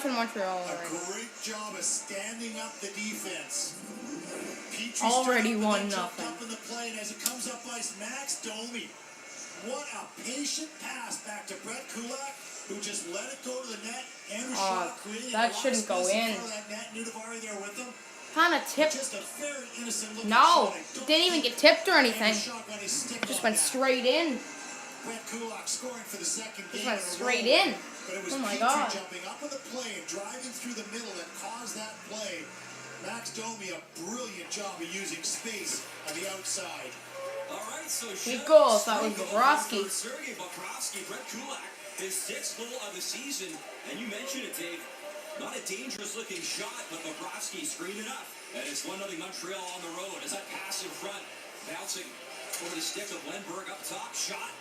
for Montreal already. A great job of standing up the defense. Already 1-0. Up in the play, and as it comes up ice, Max Domi. What a patient pass back to Brett Kulak, who just let it go to the net. Andrew Shaw creating that shouldn't go in. That net. Nudavari there with him. Kind of tipped. Just a very innocent looking No, shot. didn't even get tipped or anything. Just went straight in. Brett Kulak scoring for the second game. Just went straight in. But it was Oh my Petrie God. jumping up in the play and driving through the middle that caused that play. Max Domi, a brilliant job of using space on the outside. All right, so He goals. That was Bobrovsky. Sergei Bobrovsky, Brett Kulak, his 6th goal of the season. And you mentioned it, Dave. Not a dangerous-looking shot, but Bobrovsky screened enough. And it's 1-0 Montreal on the road. As that pass in front, bouncing over the stick of Lindbergh up top. Shot.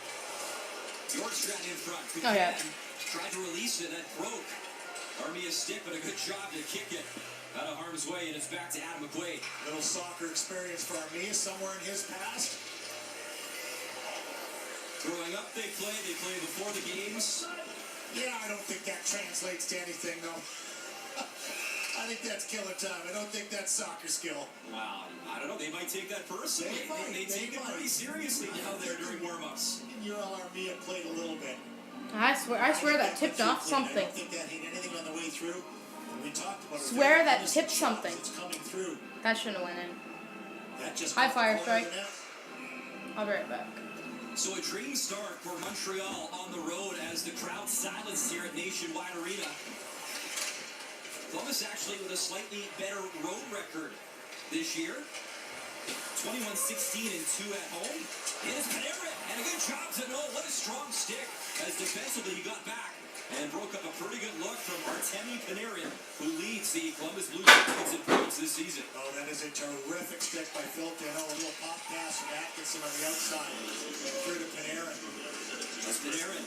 Bjorkstrand in front. Oh, yeah. Tried to release it, that broke. Armia's stick, but a good job to kick it out of harm's way, and it's back to Adam McQuaid. Little soccer experience for Armia somewhere in his past. Growing up, they play before the games. Yeah, I don't think that translates to anything, though. I think that's killer time. I don't think that's soccer skill. Wow, I don't know. They might take that personally. They take it pretty seriously down there during warm-ups. UL Armia played a little bit. I swear that tipped off something. I don't think that hit anything on the way through. We talked about Swear that tipped something. It's coming through. That shouldn't have went in. That just High fire strike. I'll be right back. So a dream start for Montreal on the road as the crowd silenced here at Nationwide Arena. Columbus actually with a slightly better road record this year. 21-16-2 at home. It is Panarin, and a good job to know what a strong stick as defensively he got back and broke up a pretty good look from Artemi Panarin, who leads the Columbus Blue Jackets in points this season. Oh, that is a terrific stick by Phil Dano. A little pop pass from Atkinson on the outside and through to Panarin. That's Panarin.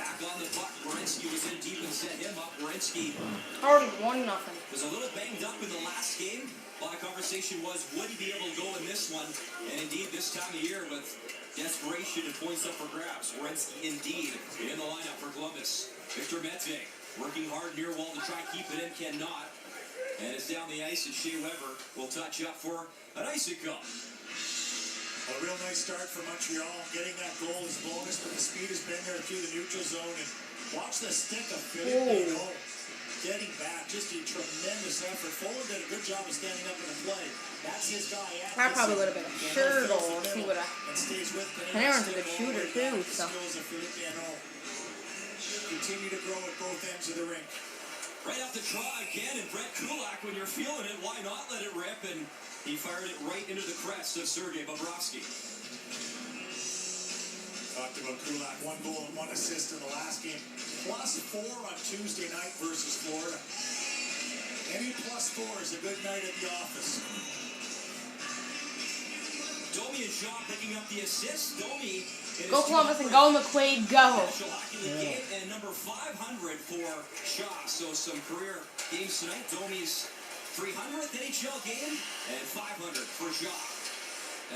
Back on the puck. Werenski was in deep and set him up. Werenski Already 1-0. was a little banged up in the last game. A lot of conversation was, would he be able to go in this one? And indeed, this time of year with desperation and points up for grabs, Werenski indeed in the lineup for Columbus. Victor Mete working hard near wall to try and keep it in, cannot. And it's down the ice, and Shea Weber will touch up for an icicle. A real nice start for Montreal. Getting that goal is bonus, but the speed has been there through the neutral zone. And watch the stick of Philippe Dano getting back. Just a tremendous effort. Fuller did a good job of standing up in the play. That's his guy. That probably would have been a sure goal if he would have. Panarin's a good shooter too, so. Skills of Philippe Dano continue to grow at both ends of the rink. Right off the draw again, and Brett Kulak, when you're feeling it, why not let it rip? And he fired it right into the crest of Sergei Bobrovsky. Talked about Kulak, 1 goal and 1 assist in the last game. +4 on Tuesday night versus Florida. Any +4 is a good night at the office. Domi and Shaw picking up the assist. Domi. Go Columbus and go McQuaid, go. And number 500 for Shaw. So some career games tonight. Domi's 300th NHL game and 500 for Shaw.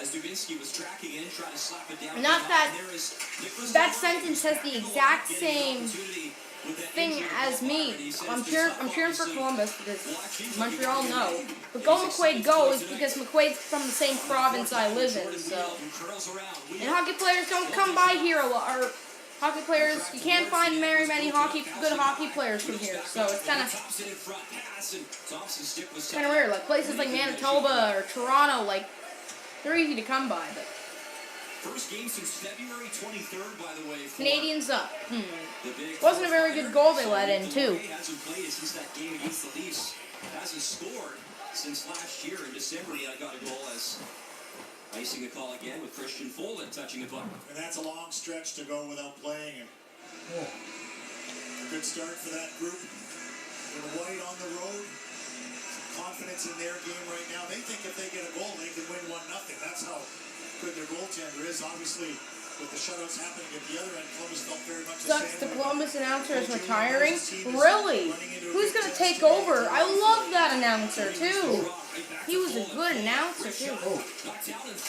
As Dubinsky was tracking in, trying to slap it down. Not that that sentence says the exact same thing as me. I'm cheering for Columbus because Montreal no. But go McQuaid go is because McQuaid's from the same province I live in. So and hockey players don't come by here a lot. Or hockey players, you can't find very many good hockey players from here. So it's kind of rare. Like places like Manitoba or Toronto, like they're easy to come by, but. First game since February 23rd, by the way. Canadiens up. Wasn't a very good goal they let in, too. Hasn't played since that game against the Leafs. Hasn't scored since last year. In December, he got a goal as icing the call again with Christian Folin touching the puck. And that's a long stretch to go without playing. And a good start for that group. With White on the road. Some confidence in their game right now. They think if they get a goal, they can win 1-0. That's how good their goaltender is. Obviously, with the shutouts happening at the other end, Columbus felt very much the Sucks. same. The Columbus announcer is retiring. Really? Who's going to take over? I love that announcer too. He was a good announcer too.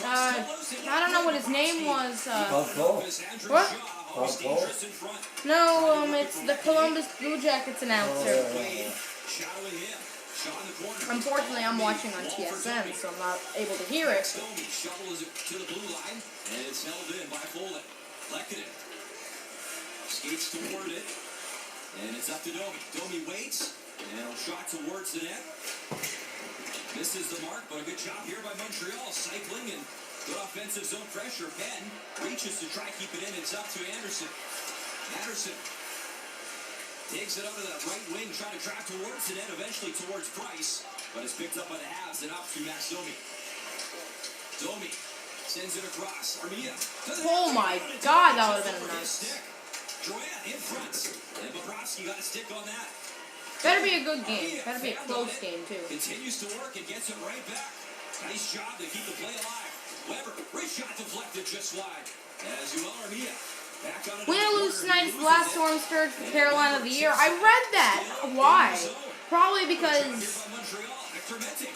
I don't know what his name was. What? always dangerous in front. No, it's the Columbus Blue Jackets announcer. Shadowing him. Shot in the corner. Unfortunately, I'm watching on TSN, so I'm not able to hear it. Domi shovels it to the blue line, and it's held in by Foley. Lekanen skates toward it, and it's up to Domi. Domi waits, and a shot towards the net. Misses the mark, but a good job here by Montreal, cycling and good offensive zone pressure. Penn reaches to try to keep it in. It's up to Anderson. Anderson takes it out of that right wing, trying to trap towards the net, eventually towards Price, but it's picked up by the Habs and up to Max Domi. Domi sends it across. Armia. Oh my God, that would have been nice. Drouin in front, and Bobrovsky got a stick on that. Better be a good game. Better be a close game, too. Continues to work and gets it right back. Nice job to keep the play alive. Weber, great shot deflected just wide. As Joel Armia. Win or lose tonight is the last storm surge for Carolina of the year. I read that. Why? Probably because.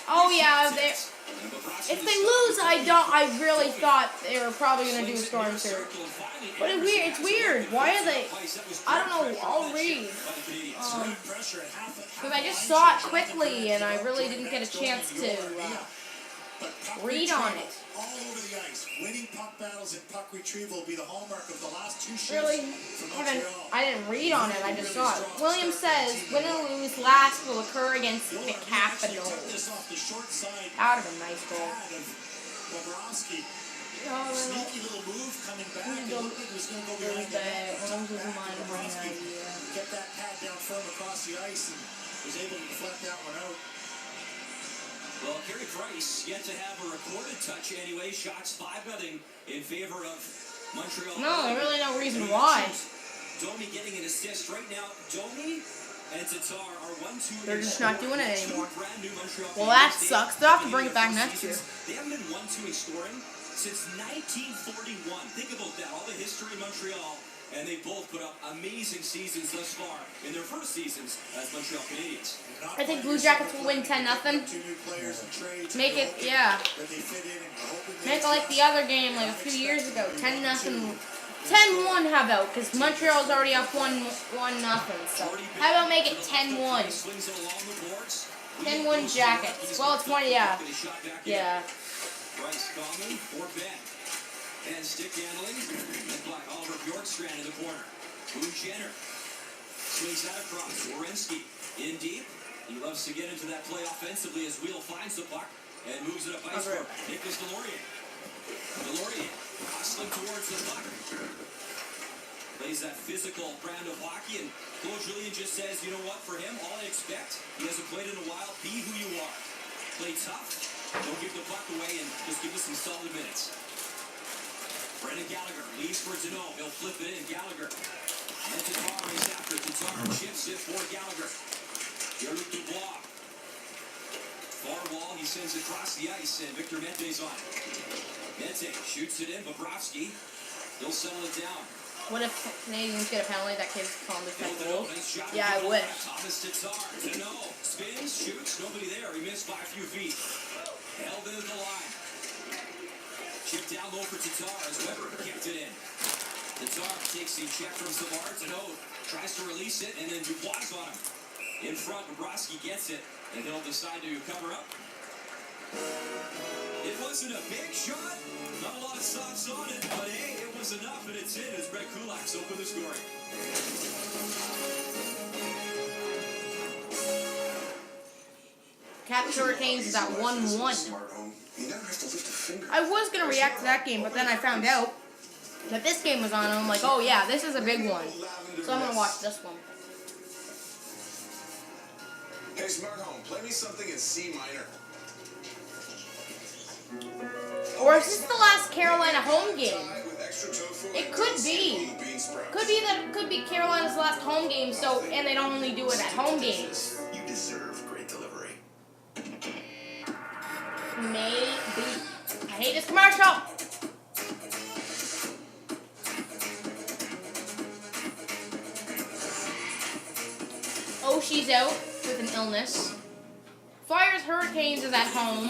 Oh yeah, if they lose, I really thought they were probably gonna do a storm surge. But it's weird. It's weird. Why are they? I don't know. I'll read. Because I just saw it quickly, and I really didn't get a chance to read on it. All over the ice. Winning puck battles and puck retrieval will be the hallmark of the last two shifts. Really? For Montreal. I didn't read on it. I just saw it. Williams says, win or lose, last will occur against the Capitals. That would have been nice goal. Bobrovsky. Oh, Sneaky little move coming back. It looked like it was going to go behind the net. Kept that pad down firm across the ice and was able to deflect that one out. Well, Carey Price yet to have a recorded touch anyway. Shots 5-0 in favor of Montreal. No, really no reason why. Domi getting an assist right now. Domi and Tatar are 1-2. They're just not doing it anymore. Well, Well, that sucks. They'll have to bring it back next year. They haven't been 1-2 in scoring since 1941. Think about that. All the history in Montreal. And they both put up amazing seasons thus far in their first seasons as Montreal Canadiens. I think Blue Jackets will win 10-0. Make it, yeah. Make it like the other game, like a few years ago. 10-0. 10-1, how about? Because Montreal's already up 1-0. So how about make it 10-1? 10-1 Jackets. Well, it's one, yeah. Yeah. Bryce Conley for Ben. And stick handling, led by Oliver Bjorkstrand in the corner. Boone Jenner swings that across. Werenski in deep. He loves to get into that play offensively as Wheel finds the puck and moves it up ice for Nicholas Delorier. Delorier hustling towards the puck. Plays that physical brand of hockey, and Claude Julien just says, you know what, for him, all I expect, he hasn't played in a while, be who you are. Play tough, don't give the puck away, and just give us some solid minutes. Brendan Gallagher leads for Deneau. He'll flip it in. Gallagher. And Tatar is after. Tatar chips it for Gallagher. Pierre-Luc Dubois. Far wall. He sends it across the ice, and Victor Mente's on it. Mente shoots it in. Bobrovsky. He'll settle it down. What if Canadians get a penalty that gives Columbus 10 goals? Nice shot. Yeah, I wish. Thomas Tatar. Deneau spins, shoots. Nobody there. He missed by a few feet. Held into the line. Chip down low for Tatar as Weber kept it in. Tatar takes the check from Savard. Deneau tries to release it, and then Dubois on him. In front, Bobrovsky gets it, and he'll decide to cover up. It wasn't a big shot, not a lot of stops on it, but hey, it was enough, and it's in as Brett Kulak's opened the scoring. Caps Hurricanes is at 1-1. I was going to react to that game, but then I found out that this game was on, and I'm like, oh yeah, this is a big one. So I'm going to watch this one. Hey, Smart Home, play me something in C minor. Or is this the last Carolina home game? It could be. Could be Carolina's last home game, so, and they don't only do it at home games. You deserve great delivery. Maybe. I hate this commercial. Oh, she's out with an illness. Flyers Hurricanes is at home.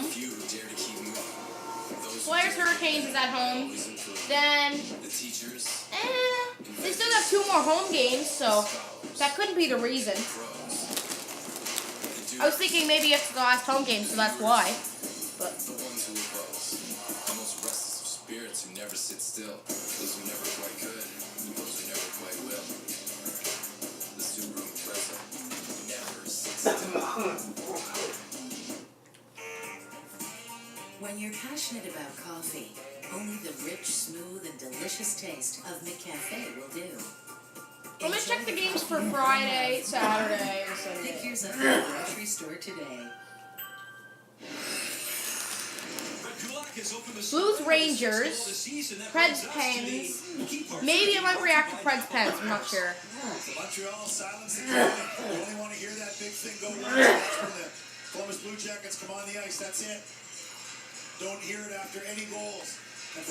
Flyers Hurricanes is at home. Then, They still have 2 more home games, so that couldn't be the reason. I was thinking maybe it's the last home game, so that's why. But The ones who oppose, the most restless of spirits who never sit still, those who never quite could, and those who never quite will. The Subaru Impreza never sits still. When you're passionate about coffee, only the rich, smooth, and delicious taste of McCafe will do. I'm gonna check the games for Friday, Saturday, and Sunday. Pick yours up at the grocery store today. Blues Rangers, Preds Pens. Maybe I might react to Preds Pens, I'm not sure. Montreal silence the game. You only want to hear that big thing go once. That's when the Columbus Blue Jackets come on the ice. That's it. Don't hear it after any goals. And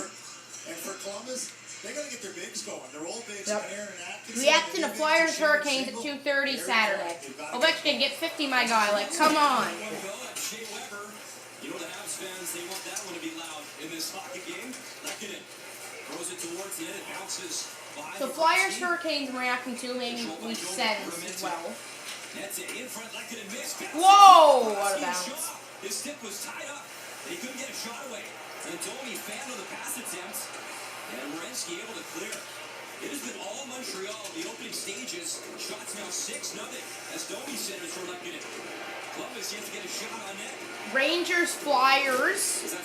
for Columbus, they got to get their bigs going. Their old bigs, Yep. Aaron Atkinson. Reacting to Flyers Hurricanes at 2:30 Saturday. Ovechkin get 50, my guy. Like, come on. You know the Habs fans, they want that one to be loud in this hockey game. Lehkonen throws it towards the end, it bounces by. So Flyers Hurricanes I'm reacting to, maybe we said as well. That's it in front, Lehkonen missed. Whoa, what a bounce. His stick was tied up. He couldn't get a shot away. And Domi fanned on the pass attempt. And Werenski able to clear. It has been all Montreal the opening stages. Shots now 6-0 as Domi centers for Lehkonen. Columbus yet to get a shot on net. Rangers, Flyers,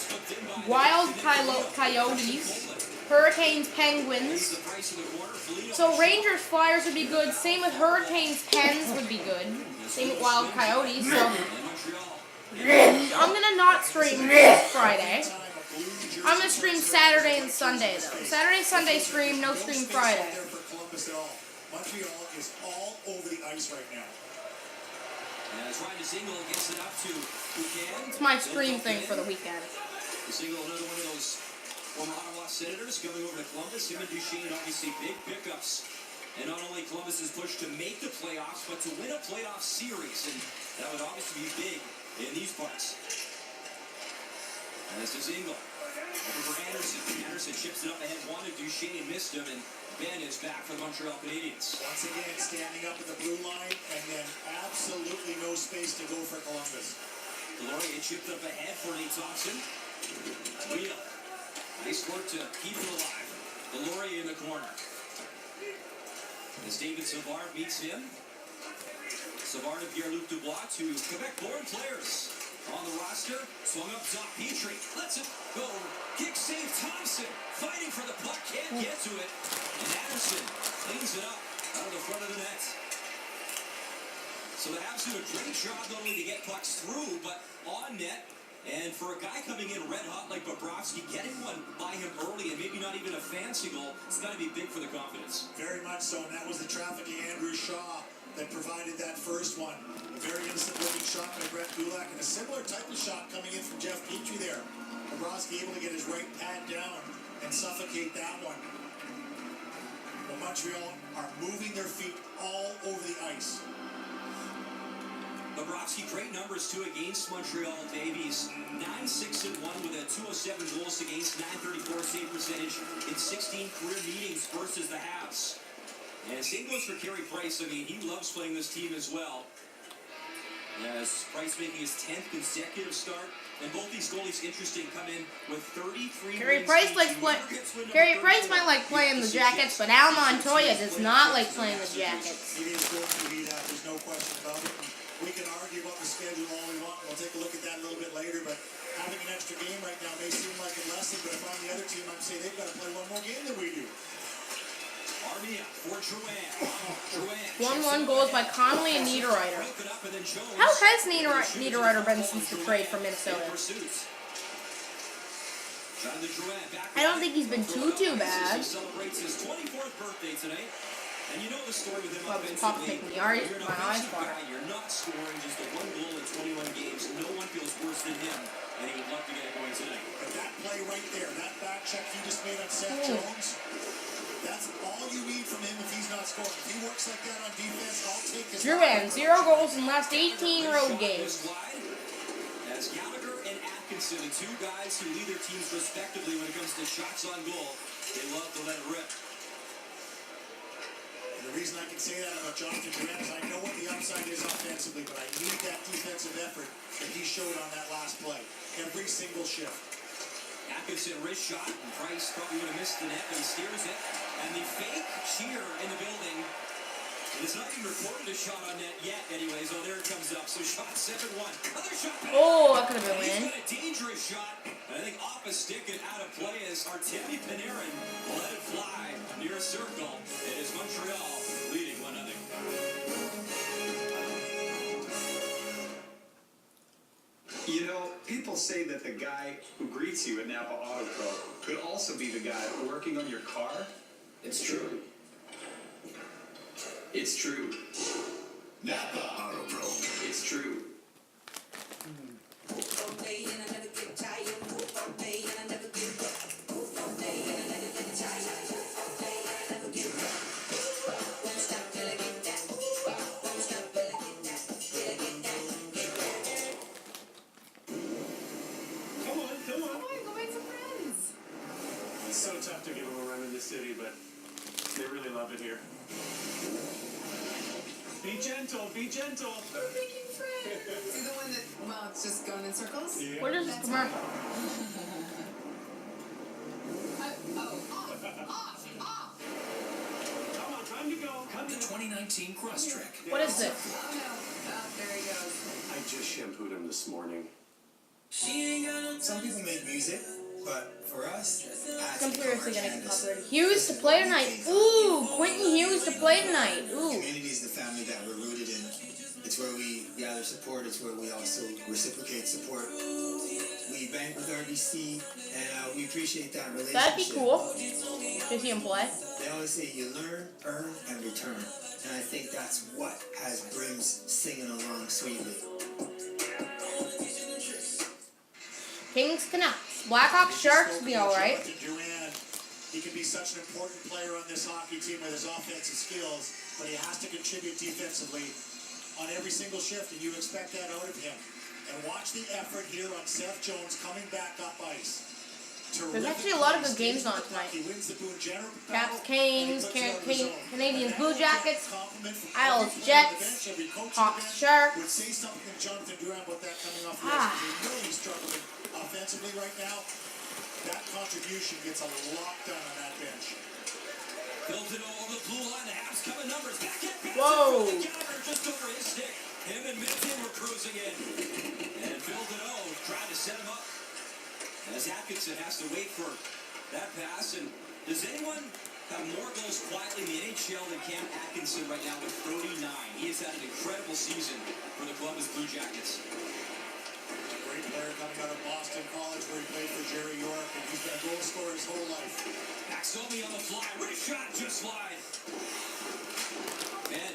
Wild Coyotes, Hurricanes, Penguins. So Rangers, Flyers would be good. Same with Hurricanes, Pens would be good. Same with Wild Coyotes. So I'm gonna not stream Friday. I'm gonna stream Saturday and Sunday though. Saturday, Sunday stream, no stream Friday. Montreal is all over the ice right now. As Ryan Single gets it up to Buchanan. It's my stream thing for the weekend. Single, another one of those former Ottawa Senators coming over to Columbus. Him and Duchesne, obviously big pickups. And not only Columbus's push to make the playoffs, but to win a playoff series. And that would obviously be big in these parts. And this is Engel. Over for Anderson. Anderson chips it up ahead. Wanted Duchesne, missed him, and Ben is back for the Montreal Canadiens. Once again, standing up at the blue line, and then absolutely no space to go for Columbus. Deloria chipped up ahead for Nate Thompson. Wheel. Nice work to keep it alive. Deloria in the corner. As David Savard meets him. Savard and Pierre-Luc Dubois, two Quebec-born players on the roster. Swung up top, Petrie lets it go. Kick save, Thompson fighting for the puck, can't get to it. And Anderson cleans it up out of the front of the net. So the Habs do a great job not only to get pucks through, but on net. And for a guy coming in red hot like Bobrovsky, getting one by him early and maybe not even a fancy goal, it's got to be big for the confidence. Very much so, and that was the trafficking Andrew Shaw that provided that first one. A very innocent-looking shot by Brett Kulak, and a similar type of shot coming in from Jeff Petrie there. Bobrovsky able to get his right pad down and suffocate that one. But Montreal are moving their feet all over the ice. Bobrovsky, great numbers too against Montreal. Davies 9-6-1 with a 207 goals against, 934 save percentage in 16 career meetings versus the Habs. And same goes for Carey Price. I mean, he loves playing this team as well. As Price making his 10th consecutive start. And both these goalies, interesting, come in with 33 Carey wins Price each. likes Carey Price might like playing the Jackets, but Al Montoya does not like playing the Jackets. It is going to be that. There's no question about it. We can argue about the schedule all we want. We'll take a look at that a little bit later. But having an extra game right now may seem like a blessing. But if I'm the other team, I'd say they've got to play one more game than we do. Armia for Drouin. 1-1 goals by Connolly and Niederreiter. How has Niederreiter been since the trade from Minnesota? I don't think he's been too bad. He celebrates his 24th birthday today. And you know the story with him offensively. You're not scoring just a 1 goal in 21 games. No one feels worse than him, and he would love to get it going tonight. But that play right there, that back check he just made on Seth Jones, that's all you need from him if he's not scoring. If he works like that on defense, I'll take his... Drouin, 0 goals in last 18 road games. As Gallagher and Atkinson, the two guys who lead their teams respectively when it comes to shots on goal, they love to let it rip. reason I can say that about Jonathan Durant is I know what the upside is offensively, but I need that defensive effort that he showed on that last play. Every single shift. Atkinson wrist shot, and Price probably would have missed the net, but he steers it. And the fake cheer in the building. It's not even recorded a shot on net yet, anyways. Oh, there it comes up. So shot 7-1. Other shot. Oh, that could have been He's win. got a dangerous shot. I think off a stick and out of play as Artemi Panarin let it fly near a circle. It is Montreal leading 1-0. You know, people say that the guy who greets you at Napa Auto Pro could also be the guy working on your car. It's true. It's true. Napa Auto Pro. It's true. Come on, go make some friends. It's so tough to give them a run in the city, but they really love it here. Be gentle, be gentle. We're making friends. Is he the one that, well, it's just going in circles? Yeah. What is this commercial? Off. Come on, time to go. Come The in. 2019 Crosstrek. What is this? Oh, no. Oh, there he goes. I just shampooed him this morning. Some people make music, but for us, I'm seriously gonna get copyrighted. Hughes to play tonight. Ooh, Quentin Hughes to play tonight. Ooh. Community is the family that we're rooted in. It's where we gather support. It's where we also reciprocate support. We bank with RBC, and we appreciate that relationship. That'd be cool to see him play. They always say you learn, earn, and return. And I think that's what has Brims singing along sweetly. Kings Canucks. Blackhawks Sharks be alright. Durant, he can be such an important player on this hockey team with his offensive skills, but he has to contribute defensively on every single shift, and you expect that out of him. And watch the effort here on Seth Jones coming back up ice. There's actually a lot of good games on tonight. He wins the Boone General Caps, battle, Canes, and he puts it on his own. Canadiens, Blue Jackets, Compliment from Isles, every player on the Jets, bench, every coach on the Hawks, bench Sharks. would say something to Jonathan Durant about that coming off the Ah. ice. He's really struggling offensively right now. That contribution gets a lot done on that bench. Built it over the blue line. The Habs coming numbers. Backhand pass. Whoa. The counter just over his stick. Him and Minton were cruising in. And Phil Deneau tried to set him up. As Atkinson has to wait for that pass. And does anyone have more goals quietly in the NHL than Cam Atkinson right now with 39? He has had an incredible season for the Columbus Blue Jackets. A great player coming out of Boston College where he played for Jerry York, and he's been a goal scorer his whole life. Axomi on the fly. Wrist shot just wide. And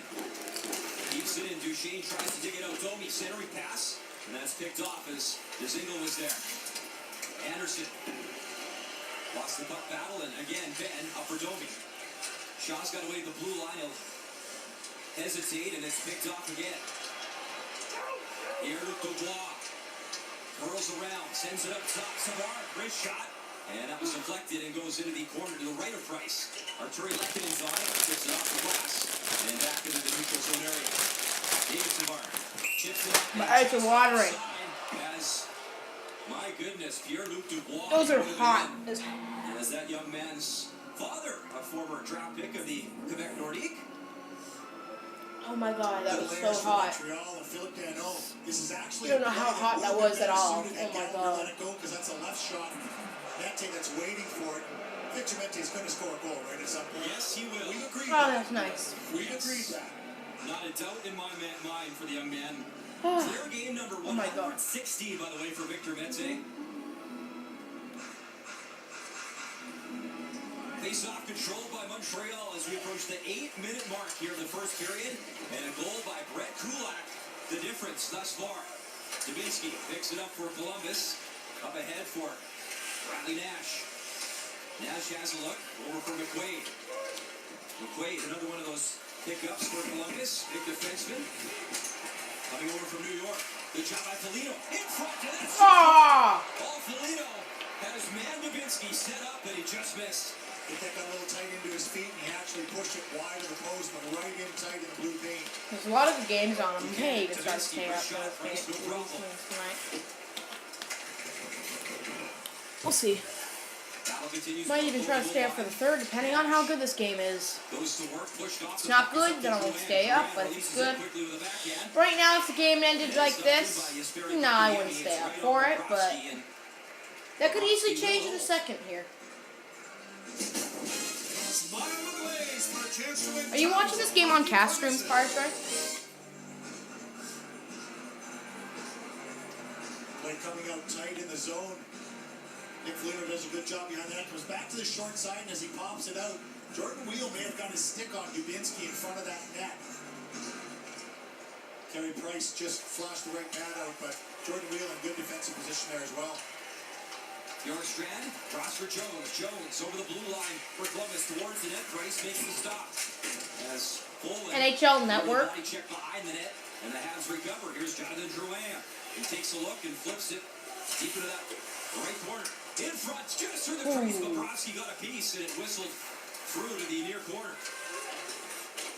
keeps it in. Duchesne tries to dig it out. Domi centering pass. And that's picked off as Dzingel was there. Anderson lost the puck battle, and again, Ben up for Domi. Shaw's got away to the blue line. He'll hesitate, and it's picked off again. Here, Luc Dubois curls around, sends it up top. Savard, wrist shot, and that was deflected and goes into the corner to the right of Price. Arturi Lekkonen's on it, gets it off the glass, and back into the neutral zone area. David Savard chips it up. My eyes are watering. As, my goodness, Pierre-Luc Dubois. Those are would have hot. been, as that young man's father, a former draft pick of the Quebec Nordique. Oh my god, that was so Players from hot. Montreal and Philip Danault. This is actually I don't know how hot that was at all. Oh my god. Let it go because that's a left shot. Mente that's waiting for it. Victor Mente is going to score a goal right at some point. Yes, he will. We've agreed Oh, that. that's nice. We've agreed that. Not a doubt in my mind for the young man. Oh Clear game number my god. 160, by the way, for Victor Mente. Face-off controlled by Montreal as we approach the 8-minute mark here in the first period. And a goal by Brett Kulak, the difference thus far. Dubinsky picks it up for Columbus. Up ahead for Bradley Nash. Nash has a look over for McQuaid. McQuaid, another one of those pickups for Columbus. Big defenseman. Coming over from New York. Good job by Foligno. In front to that. Ah! Oh, Foligno has man Dubinsky set up, and he just missed. Hit that got a little tight into his feet, and he actually pushed it wide of the post, but right in tight in the blue paint. There's a lot of the games on him. Hey, just gotta stay up for those games tonight. We'll see. Might even try to stay up for the third, depending on how good this game is. If it's not good, then I won't stay up, but if it's good. Right now, if the game ended like this, no, I wouldn't stay up for it, but that could easily change in a second here. Are you watching this game on cast streams, Firefly? Play coming out tight in the zone. Nick Foligno does a good job behind that. Comes back to the short side, and as he pops it out, Jordan Wheel may have got his stick on Dubinsky in front of that net. Carey Price just flashed the right pad out, but Jordan Wheel in good defensive position there as well. Bjorkstrand, cross for Jones. Jones over the blue line for Columbus towards the net. Price making the stop. As NHL Network. Body check behind the net, and the Habs recover. Here's Jonathan Drouin. He takes a look and flips it deep into that right corner. In front, just through the crease. Bobrovsky got a piece, and it whistled through to the near corner.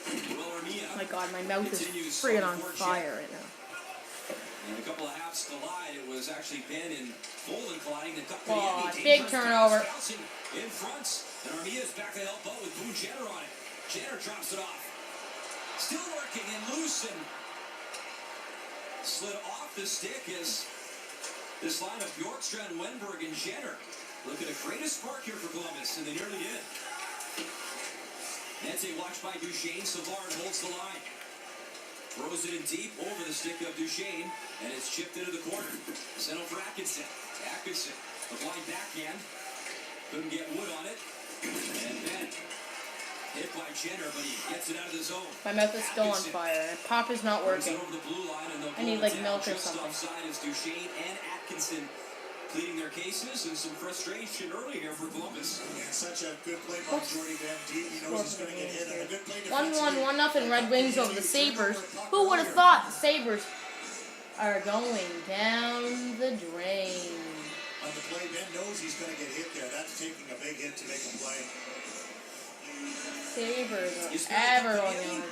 Oh my God, my mouth is freaking on fire right now. And a couple of halves collide. It was actually Ben and Bolden colliding. Oh, big turnover. In front, and Armia's back to help out with Boone Jenner on it. Jenner drops it off. Still working and loose and slid off the stick as this line of Bjorkstrand, Wenberg, and Jenner looking to create a spark here for Columbus, and they nearly did. Nete watched by Duchesne. Savard holds the line. Throws it in deep over the stick of Duchesne, and it's chipped into the corner. Sent over for Atkinson. Atkinson, a blind backhand. Couldn't get wood on it. And then hit by Jenner, but he gets it out of the zone. My mouth is still on fire, and pop is not working. Over the blue line, and I need like milk or something. Offside is Duchesne and Atkinson pleading their cases, and some frustration early here for Columbus. Yeah, such a good play by Jordy Van Deep. He knows he's going to get hit, and a good play 1-1, 1-0 Red Wings over the Sabres. Who would have thought the Sabres are going down the drain? On the play, Ben knows he's going to get hit there. That's taking a big hit to make him play. Sabres are ever going on.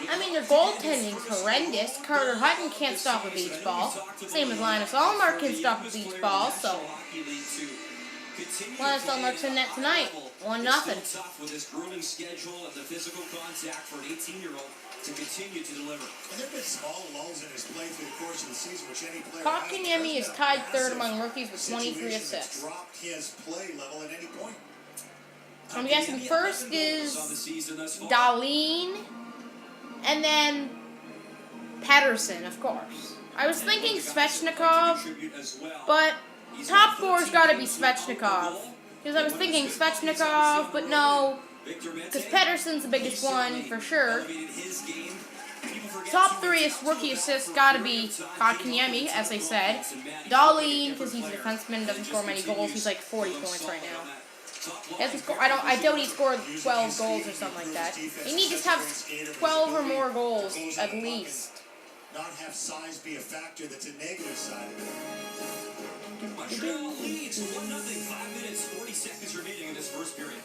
I mean, their goaltending's horrendous. Carter Hutton can't stop a beach ball. Same as Linus Ullmark can stop a beach ball, so Linus Ullmark's in net tonight. 1-0. Tough with his grueling schedule and the physical contact for an 18-year-old to continue to deliver. And there have been small lulls in his play through the course of the season, which any player Kotkaniemi is tied third among rookies with 23 assists. Dropped his play level at any point. I'm guessing first is Dahlin, and then Pettersson, of course. I was thinking Svechnikov, but top four's got to be Svechnikov. Because I was thinking Svechnikov, but no, because Pettersson's the biggest one for sure. Top three is rookie assists got to be Kotkaniemi, as I said. Dahlin, because he's a defenseman and doesn't score many goals. He's like 40 points right now. I doubt he scored 12 goals or something like that. He needs to have 12 or more goals, at least. Not have size be a factor that's a negative side of it. Montreal leads 1-0, 5 minutes, 40 seconds remaining in this first period.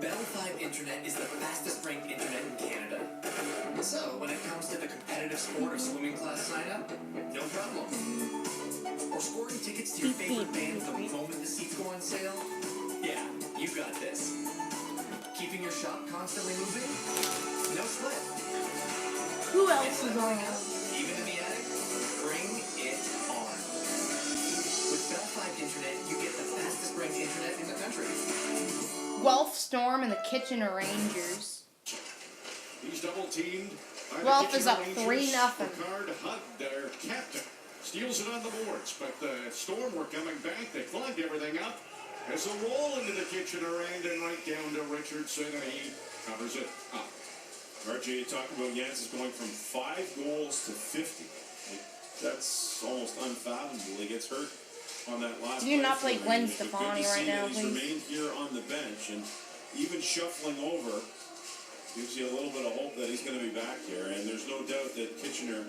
Bell 5 Internet is the fastest ranked internet in Canada. So, when it comes to the competitive sport of swimming class sign-up, no problem. Or scoring tickets to your favorite band the moment the seats go on sale? Yeah, you got this. Keeping your shop constantly moving? No sweat. Who else is on? Even in the attic? Bring it on. With Bell 5 Internet, you get the fastest ranked internet in the country. Guelph Storm and the Kitchener Rangers. He's double teamed. Guelph is up 3-0. Ricard Hutt, their captain, steals it on the boards, but the Storm were coming back. They clogged everything up. As a roll into the Kitchener end and right down to Richardson, and he covers it up. RJ, you talk about Janssens going from 5 goals to 50. That's almost unfathomable. He gets hurt on that last. Do you not play Glenn Stefani right now, he's please? remained here on the bench, and even shuffling over Gives you a little bit of hope that he's going to be back here. And there's no doubt that Kitchener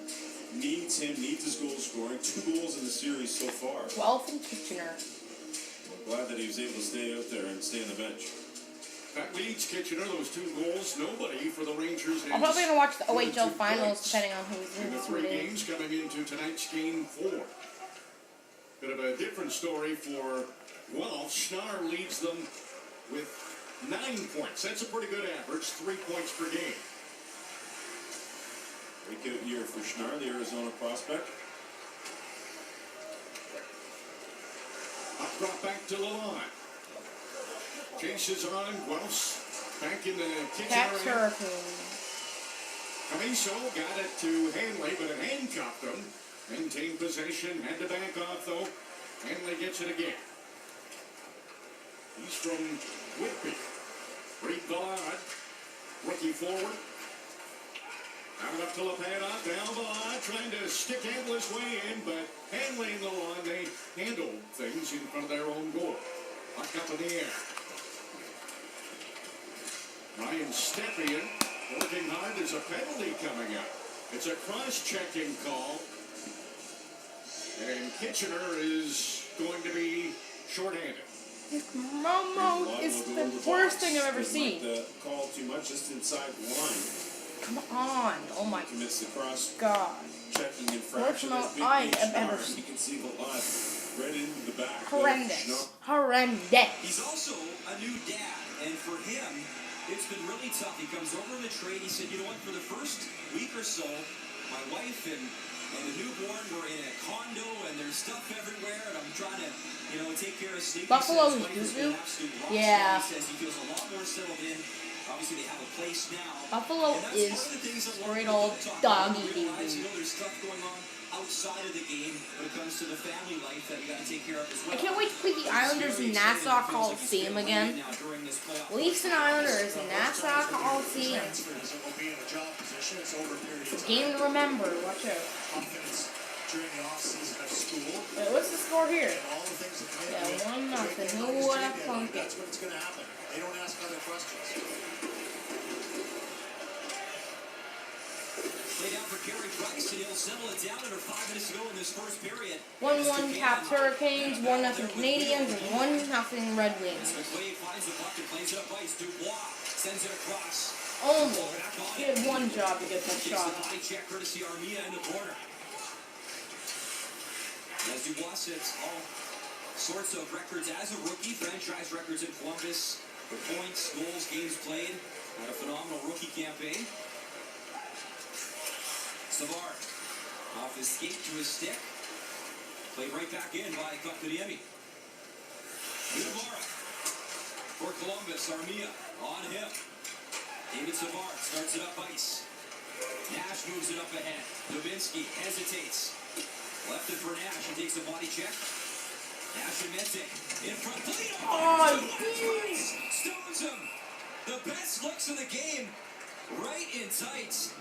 needs him, needs his goal scoring. 2 goals in the series so far. 12 from Kitchener. I'm glad that he was able to stay out there and stay on the bench. That leads Kitchener, those 2 goals. Nobody for the Rangers. I'm probably going to watch the OHL finals depending on who's in The this 3 meeting. games coming into tonight's game 4. Bit of a different story for Guelph. Schnarr leads them with 9 points. That's a pretty good average, 3 points per game. Breakout year for Schnarr, the Arizona prospect. Up drop back to Lalonde. Chases on Guelph's back in the Cats Kitchener. Hurricanes. Camiso got it to Hanley, but it handcuffed him. Maintained possession, had to back off though. Hanley gets it again. He's from Whitby. Reed Vallard, rookie forward. Out up to Lepanov, down Vallard, trying to stick handle his way in, but Hanley and Lalonde, they handle things in front of their own goal. Puck up in the air. Ryan Stepien working hard. There's a penalty coming up. It's a cross-checking call. And Kitchener is going to be shorthanded. Momo is the worst thing I've ever seen. The call too much just inside the line. Come on. Oh my Commits the cross God. checking infraction. Worst Big Mo I man have ever Schnarr. seen. You can see the line right into the back. Horrendous. Horrendous. He's also a new dad, and for him, it's been really tough. He comes over in the trade. He said, you know what, for the first week or so, my wife and the newborn were in a condo, and there's stuff everywhere, and I'm trying to, take care of Sneaky. Buffalo's Doo-doo? Yeah. He says he feels a lot more settled in. Obviously, they have a place now. Buffalo And that's is one of the things that straight we'll old talk doggy about. Realize, doo-doo. there's stuff going on outside of the game when it comes to the family life that you got to take care of as well. I can't wait to play the Islanders in Nassau Coliseum again. Leafs and Islanders in Nassau Coliseum. It's a game to remember. Watch out. During the off-season of school. Wait, what's the score here? And all the things that come Yeah, into 1-0. Who Who would have thunk it? That's when it's going to happen. They don't ask other questions. Play down for Carey Price, and he'll settle it down under 5 minutes to go in this first period. 1-1 Caps Hurricanes, 1-0 Canadiens, and 1-0 Red Wings. McQuaid finds the puck and plays it up ice. Dubois sends it across. Almost. He had one job to get that Takes shot. the body check courtesy Armia in the corner. As Dubois sets all sorts of records as a rookie, franchise records in Columbus for points, goals, games played. Had a phenomenal rookie campaign. Savard off his skate to his stick. Played right back in by Kotkaniemi. Udavara for Columbus. Armia on him. David Savard starts it up ice. Nash moves it up ahead. Dubinsky hesitates. Left it for Nash. He takes a body check. Nash and Mete in front. Oh, Stones him. The best looks of the game. Right in tight.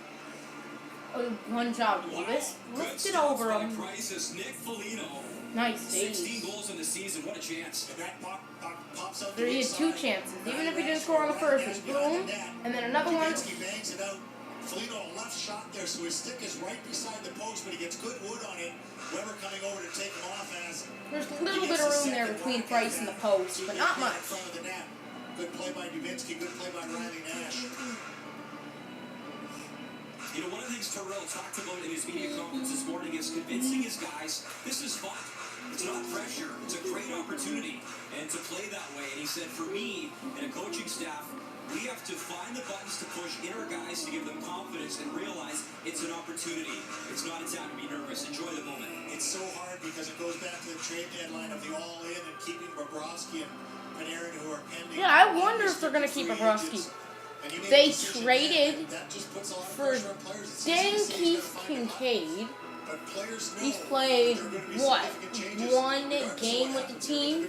Oh, one job, Davis. Lift it over him. Price is Nick Foligno. Nice 16 save. goals in the season. What a chance. And that puck pops up There he had 2 chances. Even if he didn't score on the first one, boom, and then another one. Dubinsky bangs it out. Foligno a left shot there, so his stick is right beside the post, but he gets good wood on it. Weber coming over to take him off as There's a little bit of room there between Price and the post, but not much. in front of the net. Good play by Dubinsky, good play by Riley Nash. One of the things Terrell talked about in his media conference this morning is convincing his guys this is fun. It's not pressure. It's a great opportunity. And to play that way, and he said, for me and a coaching staff, we have to find the buttons to push in our guys to give them confidence and realize it's an opportunity. It's not a time to be nervous. Enjoy the moment. It's so hard because it goes back to the trade deadline of the all-in and keeping Bobrovsky and Panarin who are pending. Yeah, I wonder if they're going to keep Bobrovsky. They traded for dang Keith Kincaid. He's played, what, 1 game with the team?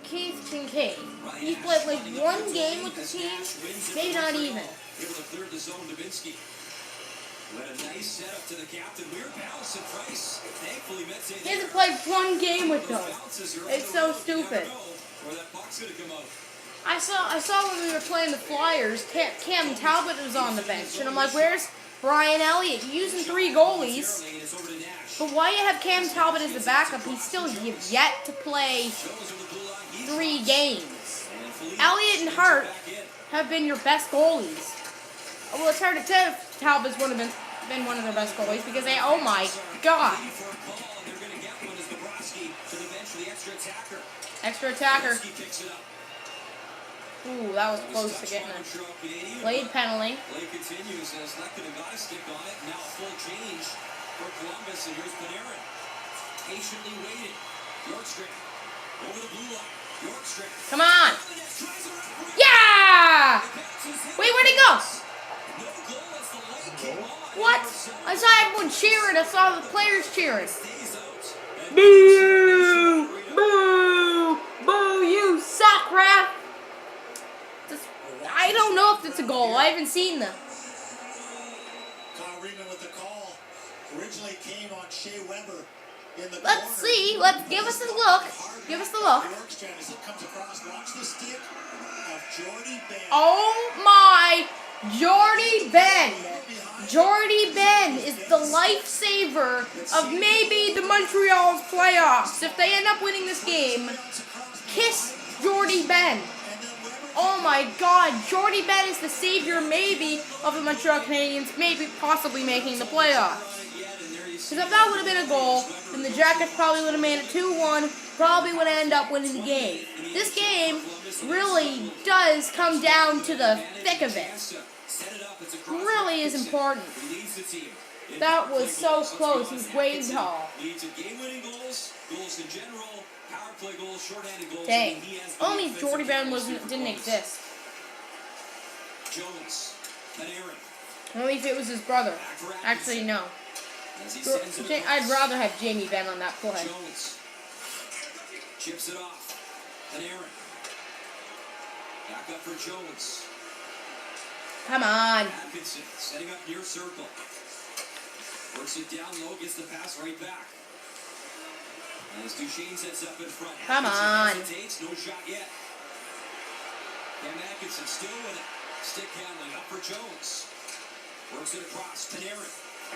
Keith Kincaid. He's played like 1 game with the team, maybe not even. Able to clear the zone, Dubinsky. What a nice setup to the captain. Weird bounce and Price. Thankfully, Mete. He hasn't played 1 game with them. It's so stupid. Where that puck's gonna come out. I saw when we were playing the Flyers, Cam Talbot was on the bench, and I'm like, where's Brian Elliott? You're using 3 goalies, but why you have Cam Talbot as the backup? He's still yet to play 3 games. Elliott and Hart have been your best goalies. Well, it's hard to tell if Talbot's been one of their best goalies because they, oh my god. Extra attacker. Ooh, that was close to getting a blade penalty. Play continues as Lehkonen got a stick on it. Now a full change for Columbus, and here's Panarin. Patiently waiting. Yorkstrand over the blue line. Yorkstrand. Come on. Yeah! Wait, where'd he go? What? I saw everyone cheering. I saw the players cheering. Boo! Boo! Boo! You suck, ref! I don't know if it's a goal. I haven't seen them. Kyle Reedman with the call. Originally came on Shea Weber in the Let's see. Let's give us a look. Give us the look. Yorkstrand as it comes across. Watch the stick of Jordy Ben. Oh my, Jordy Ben. Jordy Ben is the lifesaver of maybe the Montreal's playoffs. If they end up winning this game, kiss Jordy Ben. Oh my god, Jordy Ben is the savior maybe of the Montreal Canadiens, maybe possibly making the playoffs. Because if that would have been a goal, then the Jackets probably would have made it 2-1, probably would have ended up winning the game. This game really does come down to the thick of it. Really is important. That was so close, he was way tall. Dang. Only Jordy Ben didn't exist. Only if it was his brother. Actually, no. I'd rather have Jamie Benn on that play. Chips it off. Panarin. Back up for Jones. Come on. Atkinson setting up near circle. Works it down low, gets the pass right back. As Duchesne sets up in front. Come on. Hesitates, no shot yet. Cam Atkinson still with it. Stick handling up for Jones. Works it across. Panarin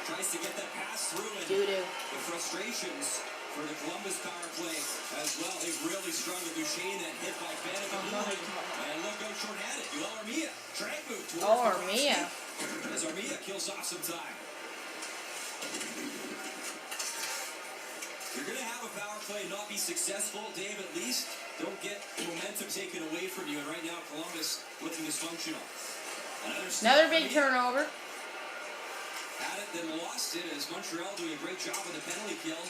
tries to get that pass through. And the frustrations for the Columbus power play as well. They've really struggled. Duchesne that hit by Ben at the blue line. And look out short-handed. Yoel Armia. Drag move towards Armia. as Armia kills off some time. You're going to have a power play not be successful, Dave, at least. Don't get momentum taken away from you. And right now, Columbus looking dysfunctional. Another big turnover. Had it, then lost it, as Montreal doing a great job with the penalty kill.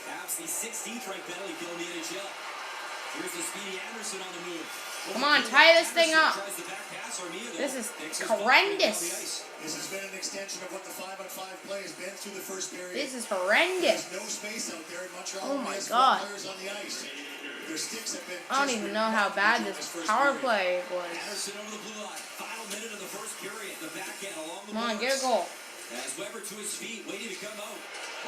Perhaps the 16th ranked penalty kill in the NHL. Here's the speedy Anderson on the move. Come on, tie this thing up. This is horrendous. This has been an extension of what the 5-on-5 play has been through the first period. This is horrendous. There's no space out there in Montreal. Oh my god. Players on the ice. Their sticks have been I don't even know how bad this power play was. Anderson over the blue line. Final minute of the first period. The backhand along the Come on, get a goal. As Weber to his feet, waiting to come out.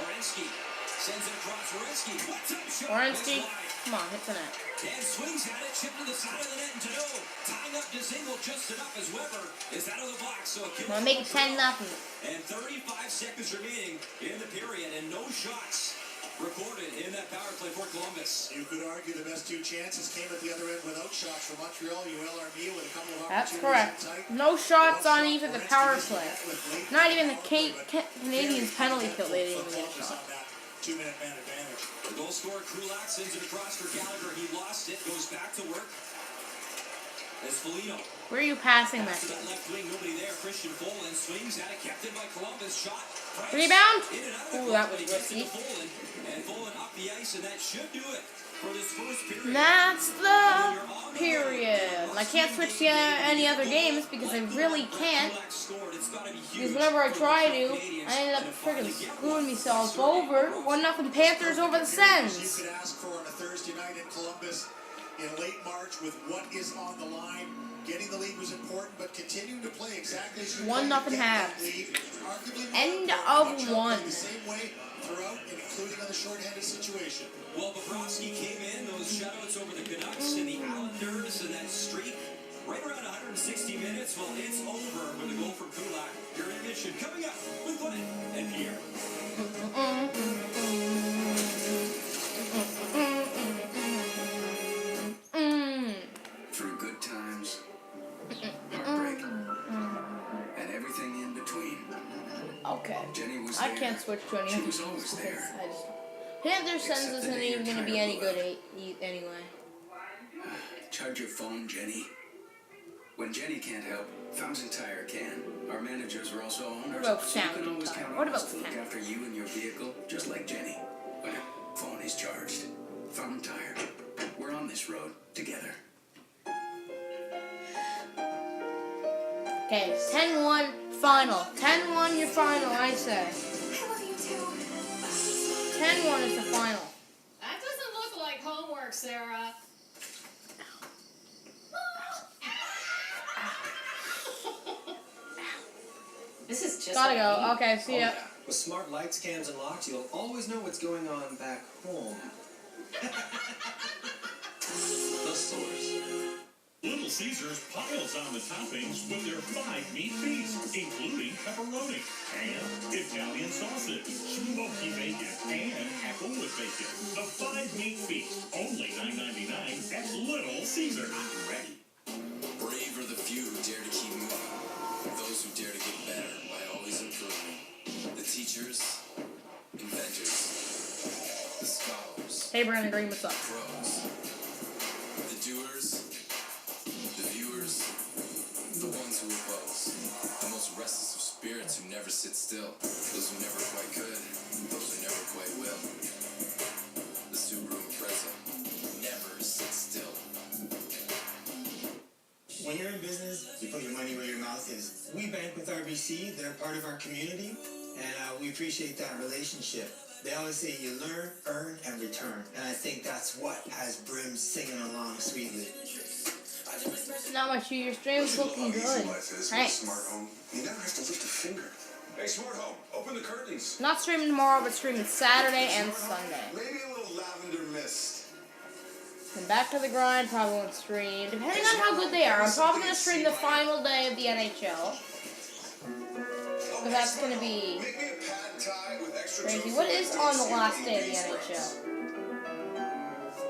Orensky sends it across. Orensky, what's up, shot? Orensky, come on, hit the net. Dan swings at it, chip to the side of the net, and to know. Tying up Dzingel just enough as Weber is out of the box. So I'm gonna make it 10-0. And 35 seconds remaining in the period, and no shots recorded in that power play for Columbus. You could argue the best 2 chances came at the other end without shots for Montreal. Yoel Armia with a couple of That's opportunities. correct. No shots on even the power play. Not even the Canadiens penalty kill. They didn't even get a shot. 2-minute man advantage. The goal scorer, Krulak, sends it across for Gallagher. He lost it, goes back to work. As Foligno. Where are you passing that? To that left wing, nobody there. Christian Folin swings at it, kept in by Columbus. Shot. Rebound? In and out of Ooh, that was risky. risky. And Folin up the ice, and that should do it for this first period. That's the period. I can't switch to any other games because I really can't. Because whenever I try to, I end up freaking screwing myself over. 1-0 Panthers over the Sens. You could ask for on a Thursday night in Columbus. in late March with what is on the line. Getting the lead was important, but continuing to play exactly as you 1-0 half. End of one. The same way throughout, including on the shorthanded situation. Well, Bobrovsky came in, those shutouts over the Canucks and the Islanders and that streak right around 160 minutes. Well, it's over with a goal from Kulak. Your intermission coming up with Glenn and Pierre. Through good times, heartbreak, and everything in between. Okay. Jenny was I there. can't switch to any She of was these. always there. Panther sends Except the isn't day even your going to be tire any blew good anyway. Charge your phone, Jenny. When Jenny can't help, Fountain Tire can. Our managers are also owners. What about so you can Fountain always Tire? count What on about us to look Fountain? after you and your vehicle, just like Jenny. When your phone is charged. Fountain Tire. We're on this road together. Okay, 10-1 final. 10-1 your final, I say. I love you too. 10-1 is the final. That doesn't look like homework, Sarah. This is just Gotta like go. me. Okay, see ya. With smart lights, cams, and locks, you'll always know what's going on back home. The source. Little Caesars piles on the toppings with their 5-meat feast, including pepperoni and Italian sausage, smoky bacon, and applewood bacon. The 5-meat feast, only $9.99 at Little Caesars. I'm ready. Brave are the few who dare to keep moving. Those who dare to get better by always improving. The teachers, inventors, the scholars, Hey, Brandon Green, what's up? pros, the doers, the viewers, the ones who oppose, the most restless of spirits who never sit still, those who never quite could, those who never quite will. The Subaru Impreza never sits still. When you're in business, you put your money where your mouth is. We bank with RBC. They're part of our community, and we appreciate that relationship. They always say you learn, earn, and return. And I think that's what has Brim singing along sweetly. Not much of your stream's looking good. Thanks. Smart home. You never have to lift a finger. Hey, smart home, open the curtains. Not streaming tomorrow, but streaming Saturday and Sunday. Maybe a little lavender mist. And back to the grind, probably won't stream. Depending on how good they are, I'm probably going to stream the final day of the NHL. Because that's going to be Make me a pad thai with extra crazy. tofu What is on the last day of the NHL?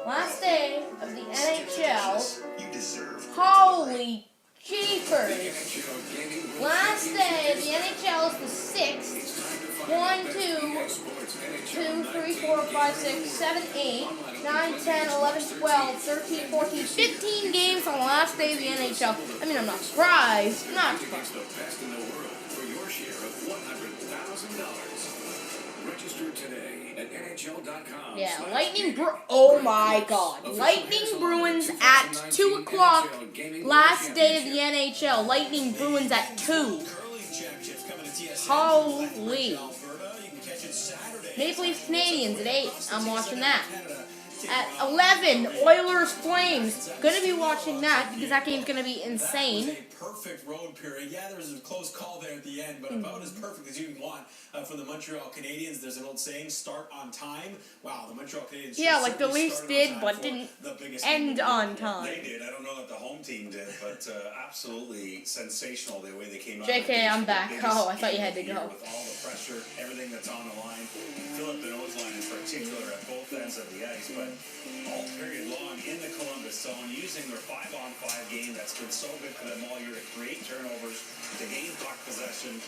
Last day of the NHL. You deserve. Holy jeepers! Last day of the NHL is the 6th. 1, 2, 2, 3, 4, 5, 6, 7, 8, 9, 10, 11, 12, 13, 14, 15 games on the last day of the NHL. I mean, I'm not surprised. Not surprised. The best in the world for your share of $100,000. Register today at NHL.com. Yeah, oh my god. Lightning Bruins at 2 o'clock. Last day of the NHL. Lightning Bruins at 2. Holy. Maple Leafs Canadiens at 8. I'm watching that. At 11, Oilers Flames. Gonna be watching that because that game's gonna be insane. Perfect road period. Yeah, there was a close call there at the end, but about as perfect as you can want for the Montreal Canadiens. There's an old saying, start on time. Wow, the Montreal Canadiens. Yeah, like the Leafs did, but didn't end on time. They did. I don't know that the home team did, but absolutely sensational the way they came out. JK, I'm back. Oh, I thought you had to go. With all the pressure, everything that's on the line. Philip Deneau's line in particular at both ends of the ice, but all period long in the Columbus zone, using their 5-on-5 game that's been so good for them all year to create turnovers, to gain puck possession,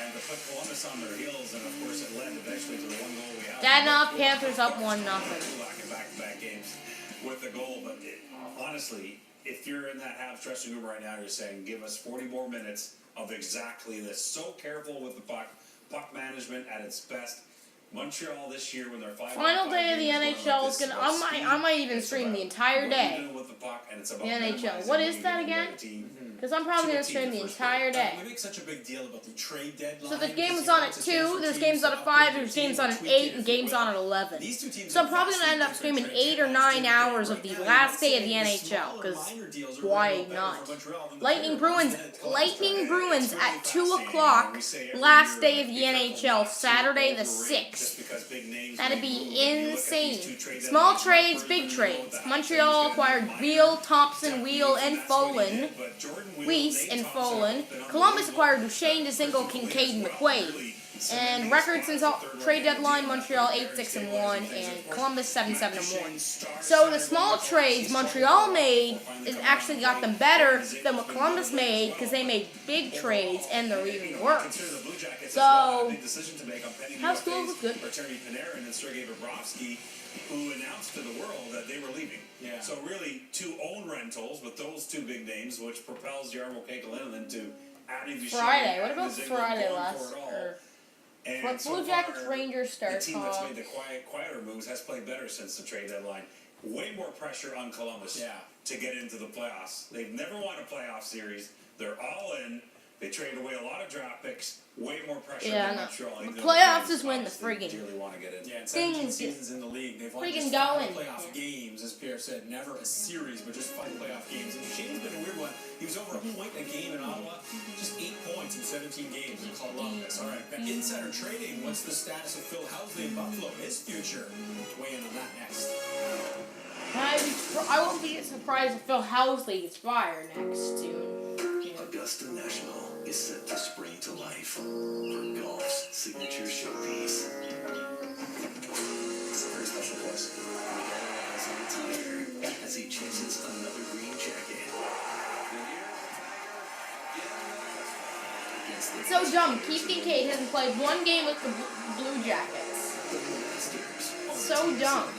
and to put Columbus on their heels, and of course it led eventually to the one goal we have. That enough, Panthers up 1-0. Back-to-back games with the goal, but honestly, if you're in that half stretching room right now, you're saying, give us 40 more minutes of exactly this. So careful with the puck management at its best. Montreal this year when they're final day of the NHL is gonna. I might even stream the entire day. The NHL. What is that again? Because I'm probably going to stream the entire day. We make such a big deal about the trade deadline. So the game was on at 2, there's games on at 5, there's games on at 8, and games on at 11. So I'm probably going to end up streaming 8 or 9 hours of the last day of the NHL, because why not? Lightning Bruins at 2 o'clock, last day of the NHL, Saturday the 6th. That'd be insane. Small trades, big trades. Montreal acquired Wheel, Thompson, Wheel, and Follin. Weiss and Follin. Columbus acquired Duchesne, DeZingle, Kincaid, and McQuaid. And records since trade deadline, Montreal 8-6-1, and Columbus 7-7-1. So the small trades Montreal made, it actually got them better than what Columbus made, because they made big trades, and they're even worse. So, House School was good. Attorney Panarin and Sergei Bobrovsky, who announced to the world that they were leaving. Yeah. So really, 2 own rentals with those 2 big names, which propels Jarmo Kekalainen to adding Duchesne. Friday. What about Friday last? And Blue Jackets Rangers start the team that's made the quieter moves has played better since the trade deadline. Way more pressure on Columbus to get into the playoffs. They've never won a playoff series. They're all in. They traded away a lot of draft picks. Way more pressure than Montreal. The playoffs is when the friggin' want to get in. Yeah, and 17 seasons in the league. They've won just 5 playoff games, as Pierre said. Never a series, but just 5 playoff games. And Shane's been a weird one. He was over a point a game in Ottawa. Just 8 points in 17 games in Columbus. All right, insider trading. What's the status of Phil Housley in Buffalo? His future. Weigh in on that next. I won't be surprised if Phil Housley gets fired next soon. Augusta National is set to spring to life for golf's signature showpiece. It's a very special place. Miguel is on tire as he chases another green jacket. It's so dumb. Keith Kincaid hasn't played 1 game with the Blue Jackets. So dumb.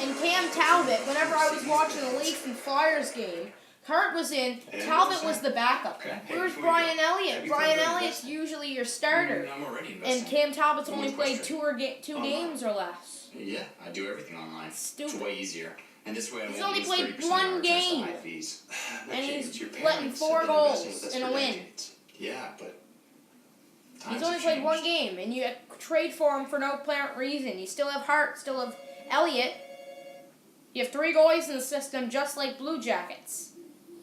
And Cam Talbot, whenever I was watching the Leafs and Flyers game, Hart was in, Talbot was the backup. Where's Brian Elliott? Brian Elliott's usually your starter. And Cam Talbot's only played 2 games or less. Yeah, I do everything online. Stupid. It's way easier. And this way I He's won't only lose played 30% one game. of fees. And he's letting 4 goals in a win. Yeah, but he's only played 1 game, and you trade for him for no apparent reason. You still have Hart, still have Elliott. You have 3 goalies in the system, just like Blue Jackets.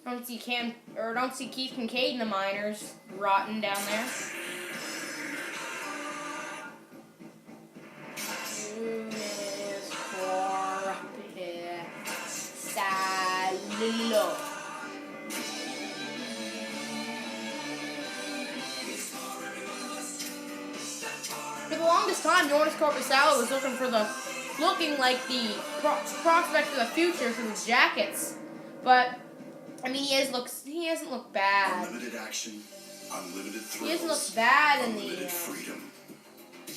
Don't see Keith Kincaid in the minors rotting down there. Salo. For the longest time, Jonas Corposalo was looking like the prospect of the future for the Jackets, but I mean, he hasn't looked bad. Unlimited action, unlimited thrills. He hasn't looked bad in the freedom.